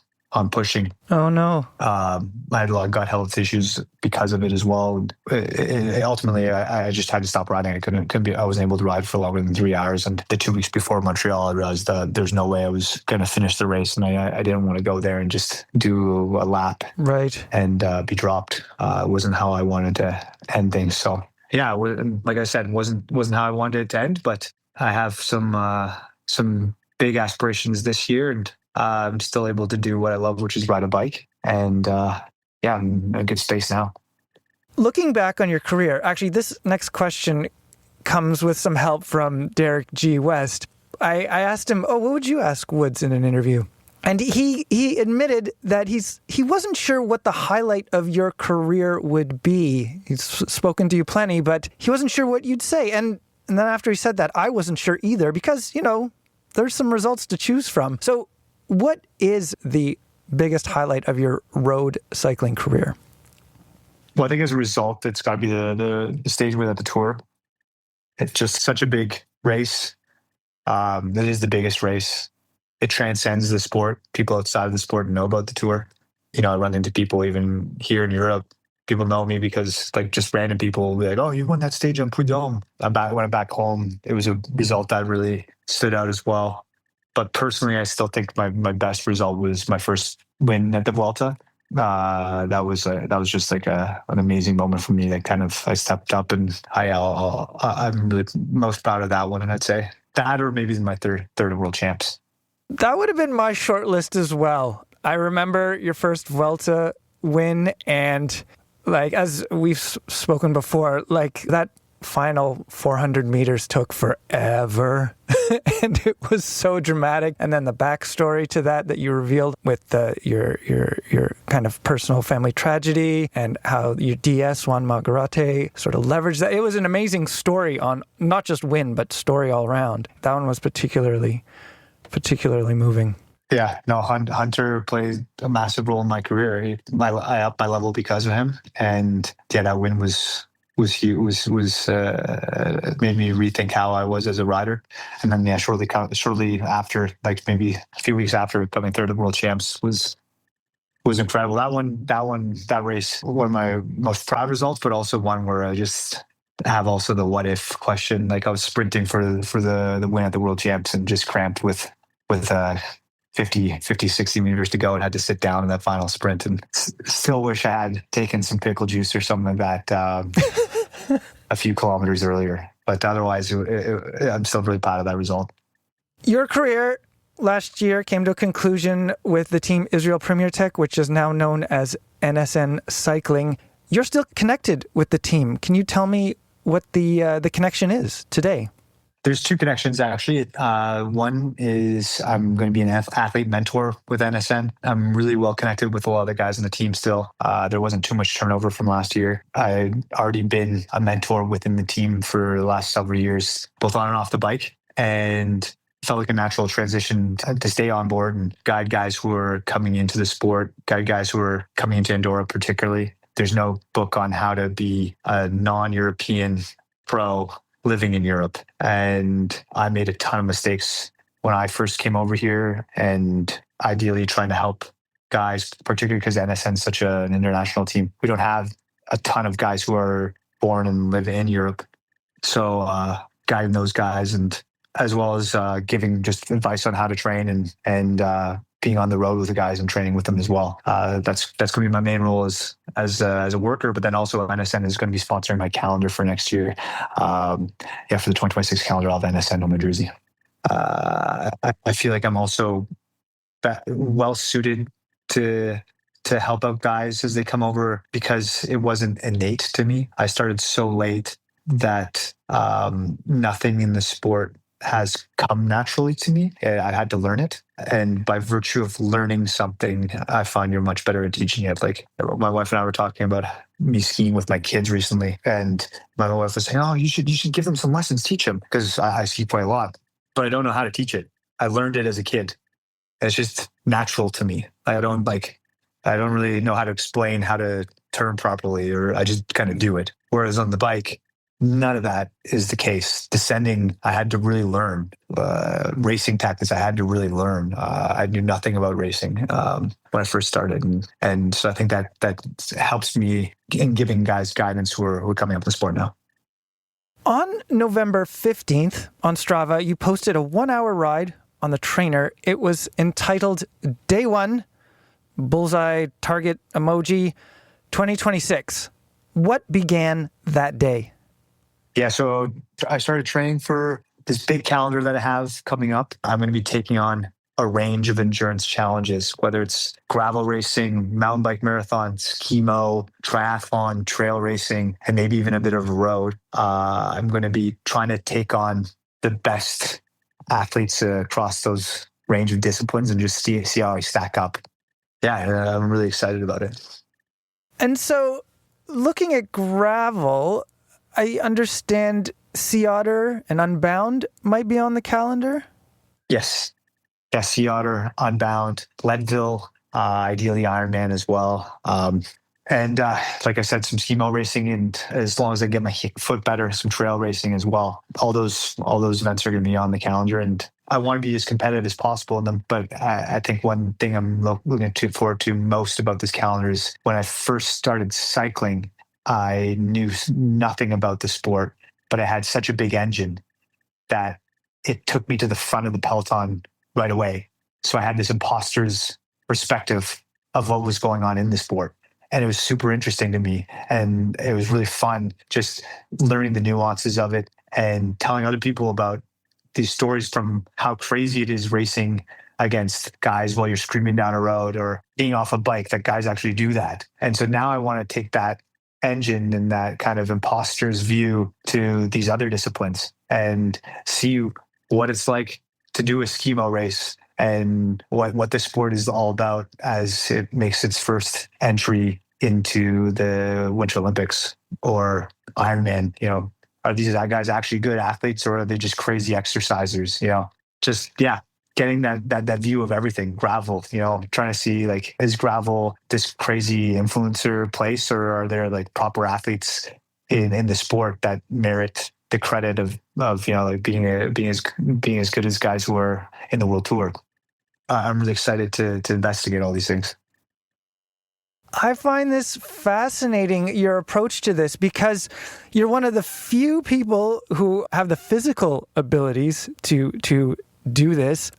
pushing. Oh no! I had a lot of gut health issues because of it as well. Ultimately, I just had to stop riding. I couldn't be. I wasn't able to ride for longer than 3 hours. And the 2 weeks before Montreal, I realized that there's no way I was going to finish the race, and I didn't want to go there and just do a lap, right, and be dropped. It wasn't how I wanted to end things. So yeah, like I said, wasn't how I wanted it to end. But I have some big aspirations this year, and I'm still able to do what I love, which is ride a bike. And yeah, I'm in a good space now. Looking back on your career, actually, this next question comes with some help from Derek G. West. I asked him, what would you ask Woods in an interview? And he admitted that he wasn't sure what the highlight of your career would be. He's spoken to you plenty, but he wasn't sure what you'd say. And then after he said that, I wasn't sure either, because, there's some results to choose from. So what is the biggest highlight of your road cycling career? Well, I think as a result, it's got to be the stage without the Tour. It's just such a big race. It is the biggest race. It transcends the sport. People outside of the sport know about the Tour. I run into people even here in Europe. People know me because, just random people will be like, "Oh, you won that stage on Prud'homme." When I'm back home, it was a result that really stood out as well. But personally, I still think my best result was my first win at the Vuelta. That was just like an amazing moment for me. That kind of, I stepped up, and I'm really most proud of that one. And I'd say that, or maybe my third world champs. That would have been my short list as well. I remember your first Vuelta win, and as we've spoken before, that final 400 meters took forever. And it was so dramatic. And then the backstory to that you revealed with your kind of personal family tragedy, and how your DS, Juan Margarate, sort of leveraged that. It was an amazing story on not just win, but story all around. That one was particularly moving. Yeah, no, Hunter played a massive role in my career. I upped my level because of him. And yeah, that win was huge. Made me rethink how I was as a rider. And then shortly after, maybe a few weeks after, becoming third of world champs was incredible. That race, one of my most proud results, but also one where I just have also the what if question. I was sprinting for the win at the world champs and just cramped with 50, 60 meters to go, and had to sit down in that final sprint, and still wish I had taken some pickle juice or something like that a few kilometers earlier. But otherwise, I'm still really proud of that result. Your career last year came to a conclusion with the team Israel Premier Tech, which is now known as NSN Cycling. You're still connected with the team. Can you tell me what the connection is today? There's two connections, actually. One is I'm going to be an athlete mentor with NSN. I'm really well connected with a lot of the guys on the team still. There wasn't too much turnover from last year. I'd already been a mentor within the team for the last several years, both on and off the bike, and felt like a natural transition to stay on board and guide guys who are coming into the sport, guide guys who are coming into Andorra particularly. There's no book on how to be a non-European pro living in Europe. And I made a ton of mistakes when I first came over here, and ideally trying to help guys, particularly because NSN is such an international team. We don't have a ton of guys who are born and live in Europe. So guiding those guys and as well as giving just advice on how to train and being on the road with the guys and training with them as well. That's going to be my main role as a worker, but then also NSN is going to be sponsoring my calendar for next year. For the 2026 calendar, I'll have NSN on my jersey. I feel like I'm also well suited to help out guys as they come over because it wasn't innate to me. I started so late that nothing in the sport has come naturally to me. I had to learn it. And by virtue of learning something, I find you're much better at teaching it. Like my wife and I were talking about me skiing with my kids recently. And my wife was saying, oh, you should give them some lessons, teach them. Because I ski quite a lot, but I don't know how to teach it. I learned it as a kid. It's just natural to me. I don't really know how to explain how to turn properly, or I just kind of do it. Whereas on the bike, none of that is the case. Descending, I had to really learn. Racing tactics, I had to really learn. I knew nothing about racing when I first started. And so I think that helps me in giving guys guidance who are coming up in the sport now. On November 15th on Strava, you posted a 1-hour ride on the trainer. It was entitled Day 1, Bullseye Target Emoji 2026. What began that day? Yeah, so I started training for this big calendar that I have coming up. I'm going to be taking on a range of endurance challenges, whether it's gravel racing, mountain bike marathons, chemo, triathlon, trail racing, and maybe even a bit of road. I'm going to be trying to take on the best athletes across those range of disciplines and just see how I stack up. Yeah, I'm really excited about it. And so looking at gravel, I understand Sea Otter and Unbound might be on the calendar? Yes. Yeah, Sea Otter, Unbound, Leadville, ideally Ironman as well. And like I said, some chemo racing, and as long as I get my foot better, some trail racing as well. All those events are going to be on the calendar, and I want to be as competitive as possible in them. But I think one thing I'm looking forward to most about this calendar is when I first started cycling, I knew nothing about the sport, but I had such a big engine that it took me to the front of the peloton right away. So I had this imposter's perspective of what was going on in the sport. And it was super interesting to me. And it was really fun just learning the nuances of it and telling other people about these stories from how crazy it is racing against guys while you're screaming down a road or being off a bike, that guys actually do that. And so now I want to take that engine and that kind of imposter's view to these other disciplines and see what it's like to do a schemo race and what the sport is all about as it makes its first entry into the Winter Olympics or Ironman. You know, are these guys actually good athletes, or are they just crazy exercisers? You know, just getting that view of everything. Gravel, you know, trying to see, like, is gravel this crazy influencer place, or are there like proper athletes in the sport that merit the credit of you know, like being as good as guys who are in the world tour. I'm really excited to investigate all these things. I find this fascinating, your approach to this, because you're one of the few people who have the physical abilities to do this,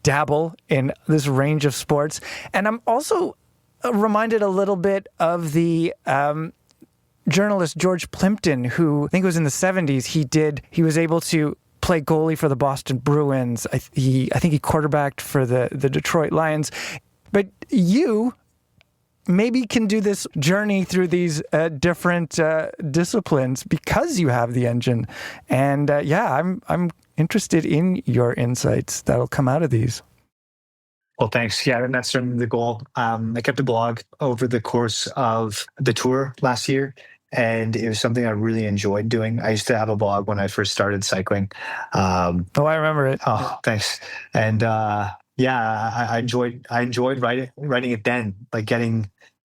dabble in this range of sports. And I'm also reminded a little bit of the journalist George Plimpton, who I think it was in the 70s. He was able to play goalie for the Boston Bruins. I think he quarterbacked for the Detroit Lions. But you maybe can do this journey through these different disciplines because you have the engine. And I'm interested in your insights that'll come out of these. Well, thanks. Yeah, and that's certainly the goal. I kept a blog over the course of the tour last year, and it was something I really enjoyed doing. I used to have a blog when I first started cycling. I remember it. Oh, thanks. And I enjoyed writing it then,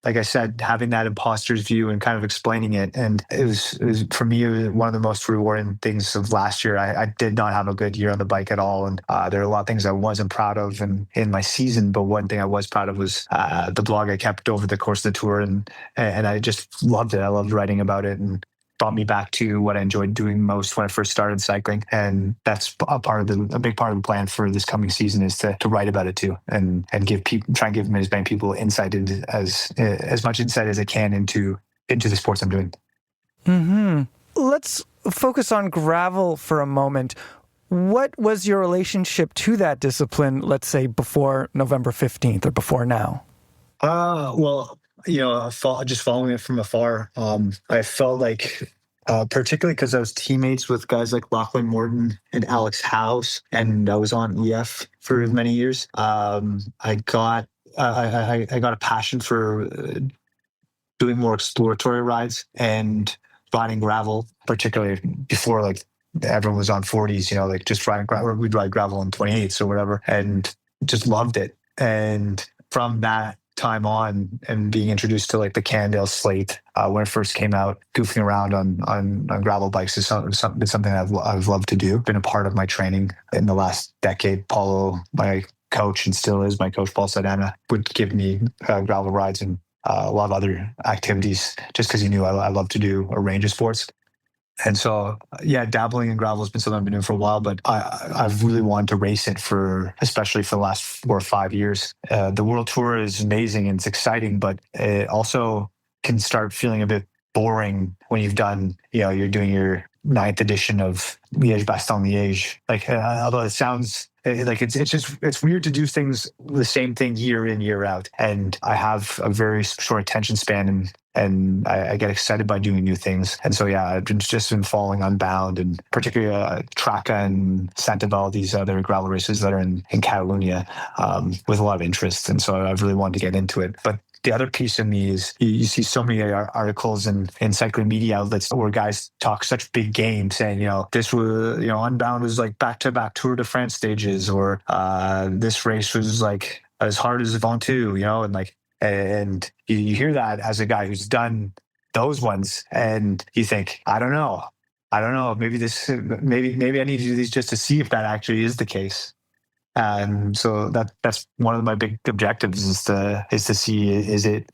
like I said, having that imposter's view and kind of explaining it. And it was for me, it was one of the most rewarding things of last year. I did not have a good year on the bike at all. And there are a lot of things I wasn't proud of in my season. But one thing I was proud of was the blog I kept over the course of the tour. And I just loved it. I loved writing about it. And brought me back to what I enjoyed doing most when I first started cycling. And that's a big part of the plan for this coming season is to write about it too, and try and give as many people insight into as much insight as I can into the sports I'm doing. Mm-hmm. Let's focus on gravel for a moment. What was your relationship to that discipline, let's say, before November 15th or before now? Well, just following it from afar, I felt like, particularly because I was teammates with guys like Lachlan Morton and Alex House, and I was on EF for many years. I got a passion for doing more exploratory rides and riding gravel, particularly before like everyone was on 40s, like just riding gravel. We'd ride gravel on 28s or whatever, and just loved it. And from that time on, and being introduced to like the Cannondale Slate when it first came out, goofing around on gravel bikes is something I've loved to do. Been a part of my training in the last decade. Paulo, my coach, and still is my coach, Paul Sadana, would give me gravel rides and a lot of other activities just because he knew I love to do a range of sports. And so, yeah, dabbling in gravel has been something I've been doing for a while, but I've really wanted to race it especially for the last 4 or 5 years. The World Tour is amazing and it's exciting, but it also can start feeling a bit boring when you've done, you're doing your 9th edition of Liège-Bastogne-Liège. Like, although it sounds like it's weird to do the same thing year in, year out. And I have a very short attention span, and I get excited by doing new things. And so, yeah, I've just been following Unbound, and particularly Traca and Santaval, these other gravel races that are in Catalonia, with a lot of interest. And so I've really wanted to get into it. But the other piece of me is you see so many articles in cycling media outlets where guys talk such big game, saying, this was, Unbound was like back-to-back Tour de France stages, or this race was like as hard as Ventoux, and you hear that as a guy who's done those ones, and you think, I don't know, maybe I need to do these just to see if that actually is the case. And so that's one of my big objectives is to see, is it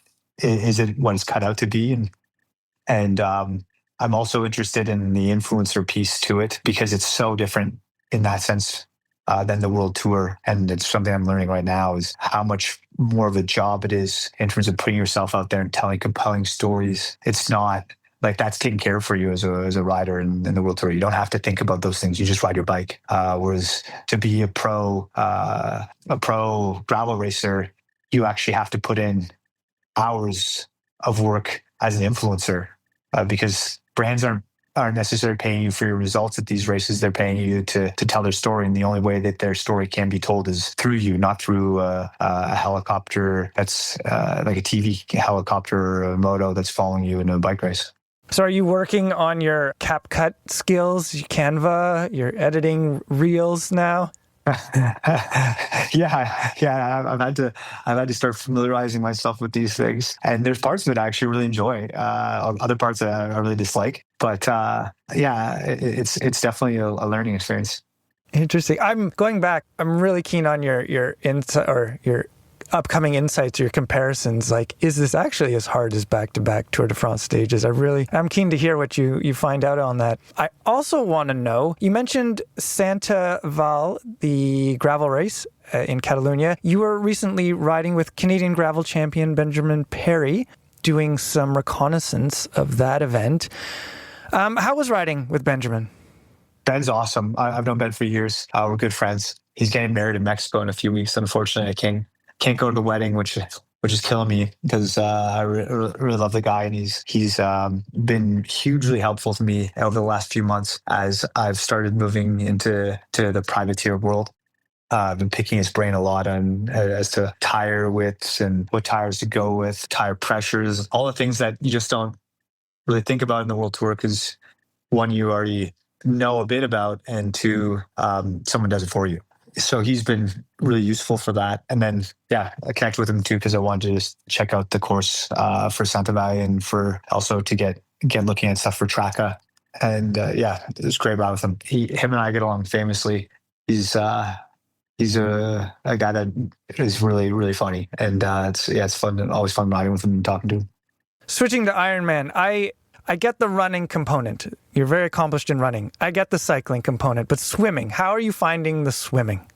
what it's cut out to be, and I'm also interested in the influencer piece to it because it's so different in that sense than the World Tour, and it's something I'm learning right now is how much more of a job it is in terms of putting yourself out there and telling compelling stories. It's not like that's taken care of for you as a rider in the World Tour. You don't have to think about those things. You just ride your bike. Whereas to be a pro gravel racer, you actually have to put in hours of work as an influencer because brands aren't necessarily paying you for your results at these races. They're paying you to tell their story, and the only way that their story can be told is through you, not through a helicopter that's like a TV helicopter or a moto that's following you in a bike race. So are you working on your CapCut skills, your Canva, your editing reels now? Yeah. I've had to start familiarizing myself with these things, and there's parts of it I actually really enjoy. Other parts that I really dislike, but it's definitely a learning experience. Interesting. I'm going back. I'm really keen on your insight or your upcoming insights, your comparisons. Like, is this actually as hard as back-to-back Tour de France stages? I'm keen to hear what you find out on that. I also want to know, you mentioned Santaval, the gravel race in Catalonia. You were recently riding with Canadian gravel champion Benjamin Perry, doing some reconnaissance of that event. How was riding with Benjamin? Ben's awesome. I've known Ben for years. We're good friends. He's getting married in Mexico in a few weeks. Unfortunately, I can't go to the wedding, which is killing me because I really love the guy, and he's been hugely helpful to me over the last few months as I've started moving into the privateer world. I've been picking his brain a lot on as to tire widths and what tires to go with, tire pressures, all the things that you just don't really think about in the World Tour because one, you already know a bit about, and two, someone does it for you. So he's been really useful for that. And then, I connected with him too because I wanted to just check out the course for Santaval and for also to get looking at stuff for Traca. And it was great ride with him. Him and I get along famously. He's a guy that is really, really funny. And it's fun, always fun riding with him and talking to him. Switching to Ironman, I I get the running component. You're very accomplished in running. I get the cycling component, but swimming, how are you finding the swimming?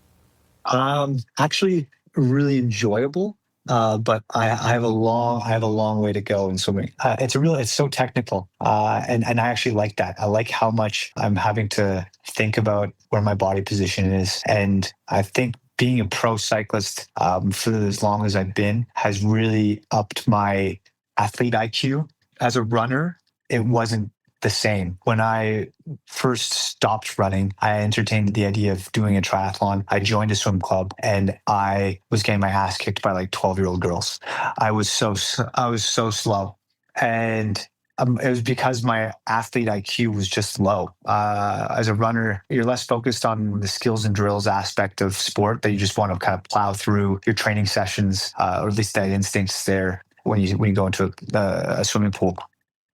Actually, really enjoyable. But I have a long way to go in swimming. It's so technical, and I actually like that. I like how much I'm having to think about where my body position is, and I think being a pro cyclist for as long as I've been has really upped my athlete IQ. As a runner, it wasn't the same. When I first stopped running, I entertained the idea of doing a triathlon. I joined a swim club and I was getting my ass kicked by like 12-year-old girls. I was so slow. And it was because my athlete IQ was just low. As a runner, you're less focused on the skills and drills aspect of sport, that you just want to kind of plow through your training sessions, or at least that instinct's there when you go into a swimming pool.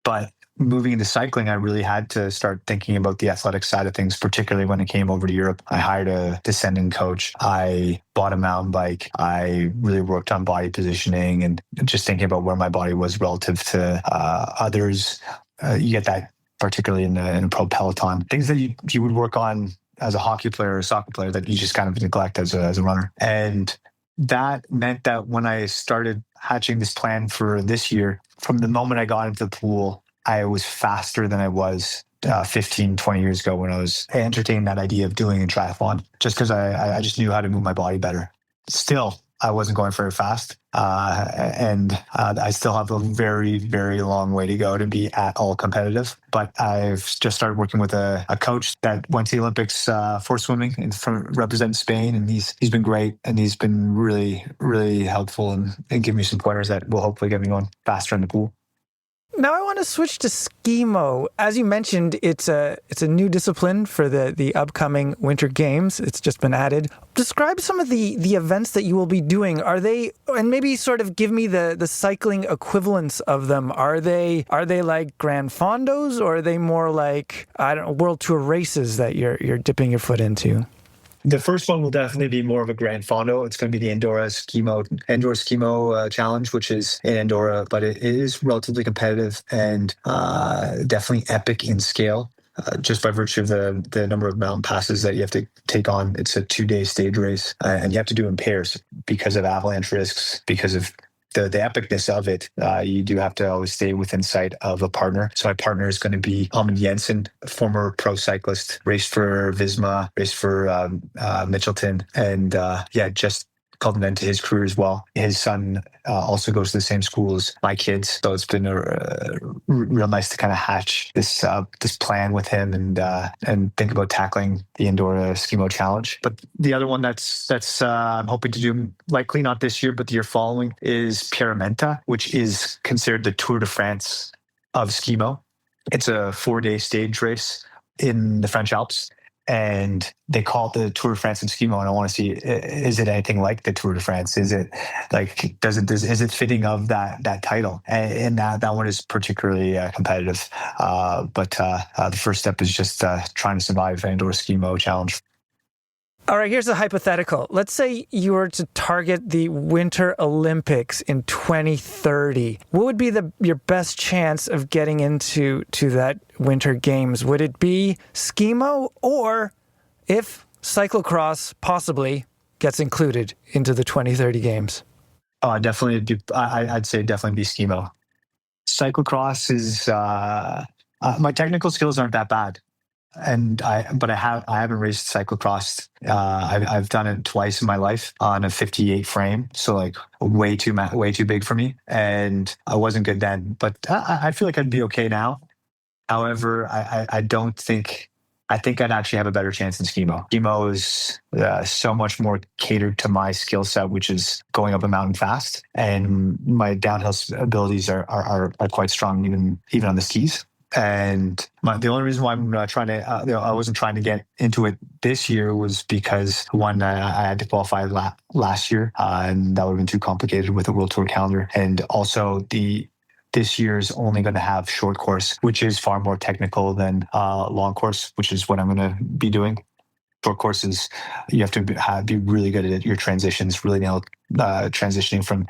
But moving into cycling, I really had to start thinking about the athletic side of things, particularly when it came over to Europe. I hired a descending coach. I bought a mountain bike. I really worked on body positioning and just thinking about where my body was relative to others. You get that particularly in a pro peloton. Things that you would work on as a hockey player or a soccer player that you just kind of neglect as a runner. And that meant that when I started hatching this plan for this year, from the moment I got into the pool, I was faster than I was 15, 20 years ago when I entertaining that idea of doing a triathlon, just because I just knew how to move my body better. Still, I wasn't going very fast. And I still have a very, very long way to go to be at all competitive. But I've just started working with a coach that went to the Olympics for swimming and representing Spain. And he's been great. And he's been really, really helpful and giving me some pointers that will hopefully get me going faster in the pool. Now I want to switch to skimo. As you mentioned, it's a new discipline for the upcoming Winter Games. It's just been added. Describe some of the events that you will be doing. Are they, and maybe sort of give me the cycling equivalents of them. Are they like Grand Fondos, or are they more like, I don't know, World Tour races that you're dipping your foot into? The first one will definitely be more of a Grand Fondo. It's going to be the Indoor Skimo Challenge, which is in Andorra, but it is relatively competitive and definitely epic in scale. Just by virtue of the number of mountain passes that you have to take on. It's a 2-day stage race, and you have to do it in pairs because of avalanche risks, because of the epicness of it. You do have to always stay within sight of a partner. So my partner is going to be Amund Jensen, former pro cyclist, raced for Visma, raced for Mitchelton, and just called an end to his career as well. His son also goes to the same school as my kids, so it's been real nice to kind of hatch this plan with him and think about tackling the Indoor Skimo Challenge. But the other one that's I'm hoping to do, likely not this year, but the year following, is Pyramenta, which is considered the Tour de France of Skimo. It's a 4-day stage race in the French Alps. And they call it the Tour de France in Skimo, and I want to see, is it anything like the Tour de France? Is it like, is it fitting of that title? And that one is particularly competitive. But the first step is just trying to survive the Indoor Skimo Challenge. All right, here's a hypothetical. Let's say you were to target the Winter Olympics in 2030. What would be your best chance of getting into that Winter Games? Would it be skimo, or if cyclocross possibly gets included into the 2030 Games? Definitely. I'd say definitely be skimo. Cyclocross is my technical skills aren't that bad. I haven't raced cyclocross. I've done it twice in my life on a 58 frame, so like way too big for me, and I wasn't good then. But I feel like I'd be okay now. However, I think I'd actually have a better chance in skimo. Skimo is so much more catered to my skill set, which is going up a mountain fast, and my downhill abilities are quite strong even on the skis. And the only reason why I'm not trying to, I wasn't trying to get into it this year was because one, I had to qualify last year, and that would have been too complicated with the World Tour calendar. And also this year is only going to have short course, which is far more technical than long course, which is what I'm going to be doing. short courses, you have to be really good at your transitions, really nail transitioning from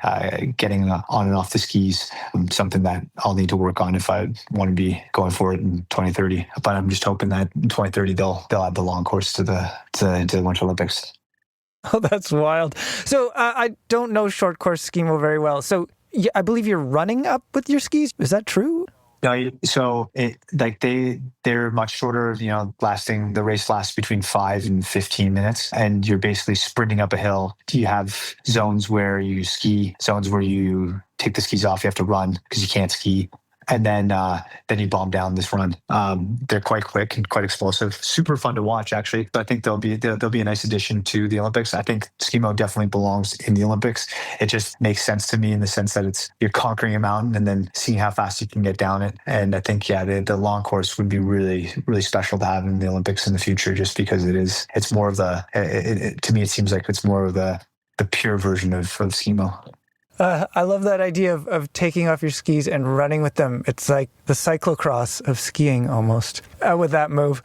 getting on and off the skis. Something that I'll need to work on if I want to be going for it in 2030. But I'm just hoping that in 2030 they'll add the long course to the Winter Olympics. Oh, that's wild. So I don't know short course skimo very well. So I believe you're running up with your skis. Is that true? No, so they're much shorter. The race lasts between 5 and 15 minutes, and you're basically sprinting up a hill. You have zones where you ski, zones where you take the skis off. You have to run because you can't ski. And then you bomb down this run. They're quite quick and quite explosive. Super fun to watch, actually. But I think they'll be a nice addition to the Olympics. I think skimo definitely belongs in the Olympics. It just makes sense to me in the sense that you're conquering a mountain and then seeing how fast you can get down it. And I think the long course would be really, really special to have in the Olympics in the future, just because it's more of to me it seems like it's more of the pure version of skimo. I love that idea of taking off your skis and running with them. It's like the cyclocross of skiing almost with that move.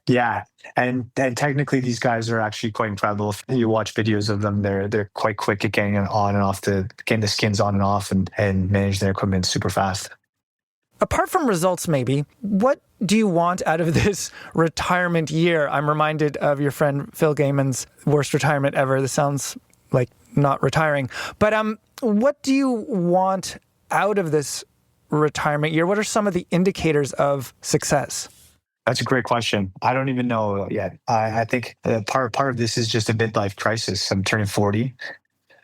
Yeah. And technically these guys are actually quite incredible. If you watch videos of them, they're quite quick at getting on and off getting the skins on and off and manage their equipment super fast. Apart from results, maybe, what do you want out of this retirement year? I'm reminded of your friend Phil Gaiman's worst retirement ever. This sounds like not retiring. But what do you want out of this retirement year? What are some of the indicators of success? That's a great question. I don't even know yet. I think part of this is just a midlife crisis. I'm turning 40.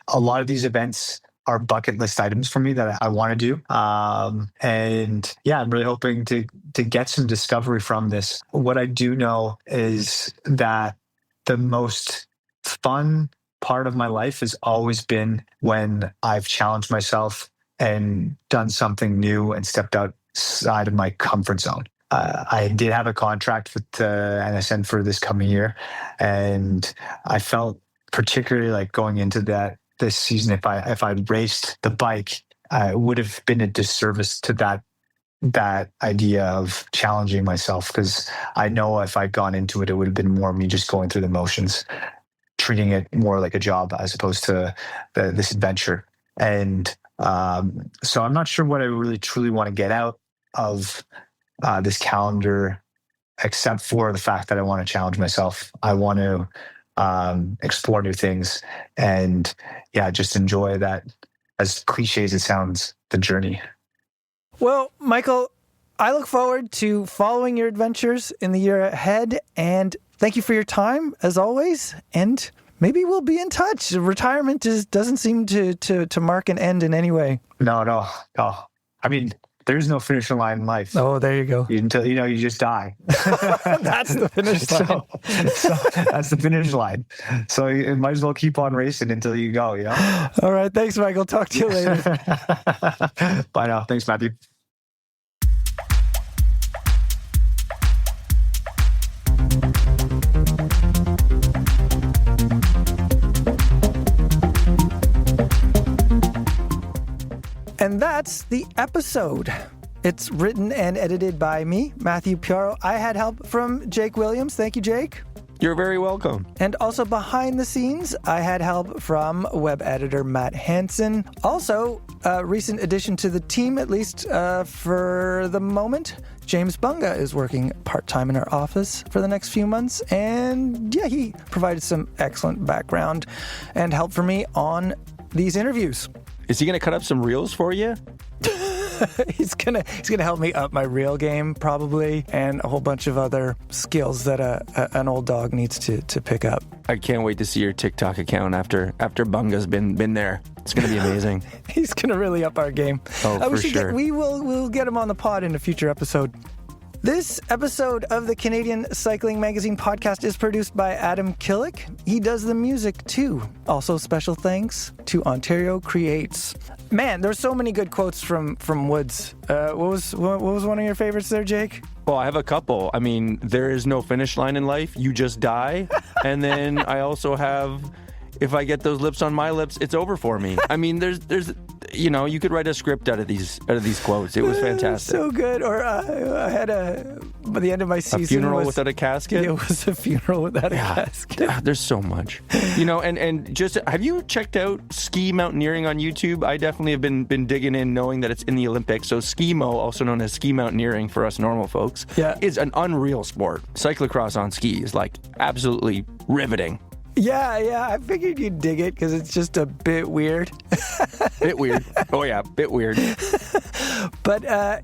A lot of these events are bucket list items for me that I want to do. And yeah, I'm really hoping to get some discovery from this. What I do know is that the most fun part of my life has always been when I've challenged myself and done something new and stepped outside of my comfort zone. I did have a contract with NSN for this coming year, and I felt particularly like going into this season, if I'd raced the bike, it would have been a disservice to that idea of challenging myself, because I know if I'd gone into it, it would have been more me just going through the motions, treating it more like a job as opposed to this adventure. And so I'm not sure what I really truly want to get out of this calendar, except for the fact that I want to challenge myself. I want to explore new things and just enjoy that, as cliche as it sounds, the journey. Well, Michael, I look forward to following your adventures in the year ahead, and thank you for your time, as always, and maybe we'll be in touch. Retirement doesn't seem to mark an end in any way. No. I mean, there's no finish line in life. Oh, there you go. Until, you just die. That's the finish line. So that's the finish line. So you might as well keep on racing until you go, All right. Thanks, Michael. Talk to you later. Bye now. Thanks, Matthew. And that's the episode. It's written and edited by me, Matthew Piaro. I had help from Jake Williams. Thank you, Jake. You're very welcome. And also behind the scenes, I had help from web editor Matt Hansen. Also, a recent addition to the team, at least for the moment, James Bunga is working part-time in our office for the next few months. And he provided some excellent background and help for me on these interviews. Is he going to cut up some reels for you? He's gonna help me up my reel game, probably, and a whole bunch of other skills that an old dog needs to pick up. I can't wait to see your TikTok account after Bunga's been there. It's going to be amazing. He's going to really up our game. Oh, for sure. We'll get him on the pod in a future episode. This episode of the Canadian Cycling Magazine podcast is produced by Adam Killick. He does the music too. Also, special thanks to Ontario Creates. Man, there's so many good quotes from Woods. What was one of your favorites there, Jake? Well, I have a couple. I mean, there is no finish line in life. You just die. And then I also have, if I get those lips on my lips, it's over for me. I mean, there's you could write a script out of these quotes. It was fantastic. So good. Or I had by the end of my season, a funeral without a casket. It was a funeral without a casket. There's so much, and just have you checked out ski mountaineering on YouTube? I definitely have been digging in, knowing that it's in the Olympics. So ski-mo, also known as ski mountaineering for us normal folks, is an unreal sport. Cyclocross on ski is like absolutely riveting. Yeah, I figured you'd dig it because it's just a bit weird. Bit weird. Oh yeah, bit weird. But I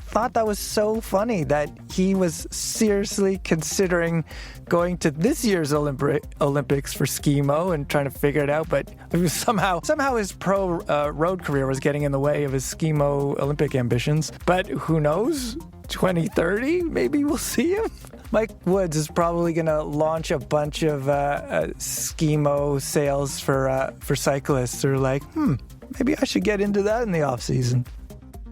thought that was so funny that he was seriously considering going to this year's Olympics for ski-mo and trying to figure it out. But somehow his pro road career was getting in the way of his ski-mo Olympic ambitions. But who knows? 2030, maybe we'll see him. Mike Woods is probably going to launch a bunch of ski-mo sales for cyclists who are like, maybe I should get into that in the off season.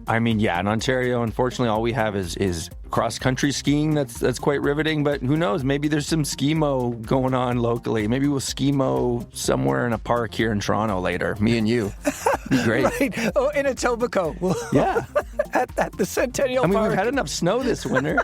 I mean, yeah, in Ontario, unfortunately, all we have is cross-country skiing. That's quite riveting, but who knows? Maybe there's some ski-mo going on locally. Maybe we'll ski-mo somewhere in a park here in Toronto later, me and you. Be great. Right. Oh, in Etobicoke. Yeah. At the Centennial Park. We've had enough snow this winter.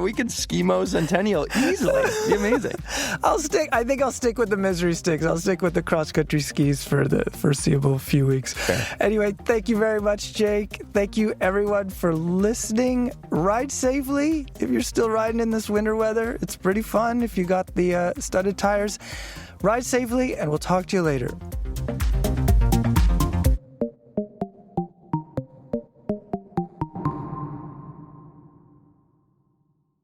We could ski-mo Centennial easily. It'd be amazing. I think I'll stick with the misery sticks. I'll stick with the cross-country skis for the foreseeable few weeks. Fair. Anyway, thank you very much, Jake. Thank you, everyone, for listening. Ride safely if you're still riding in this winter weather. It's pretty fun if you got the studded tires. Ride safely, and we'll talk to you later.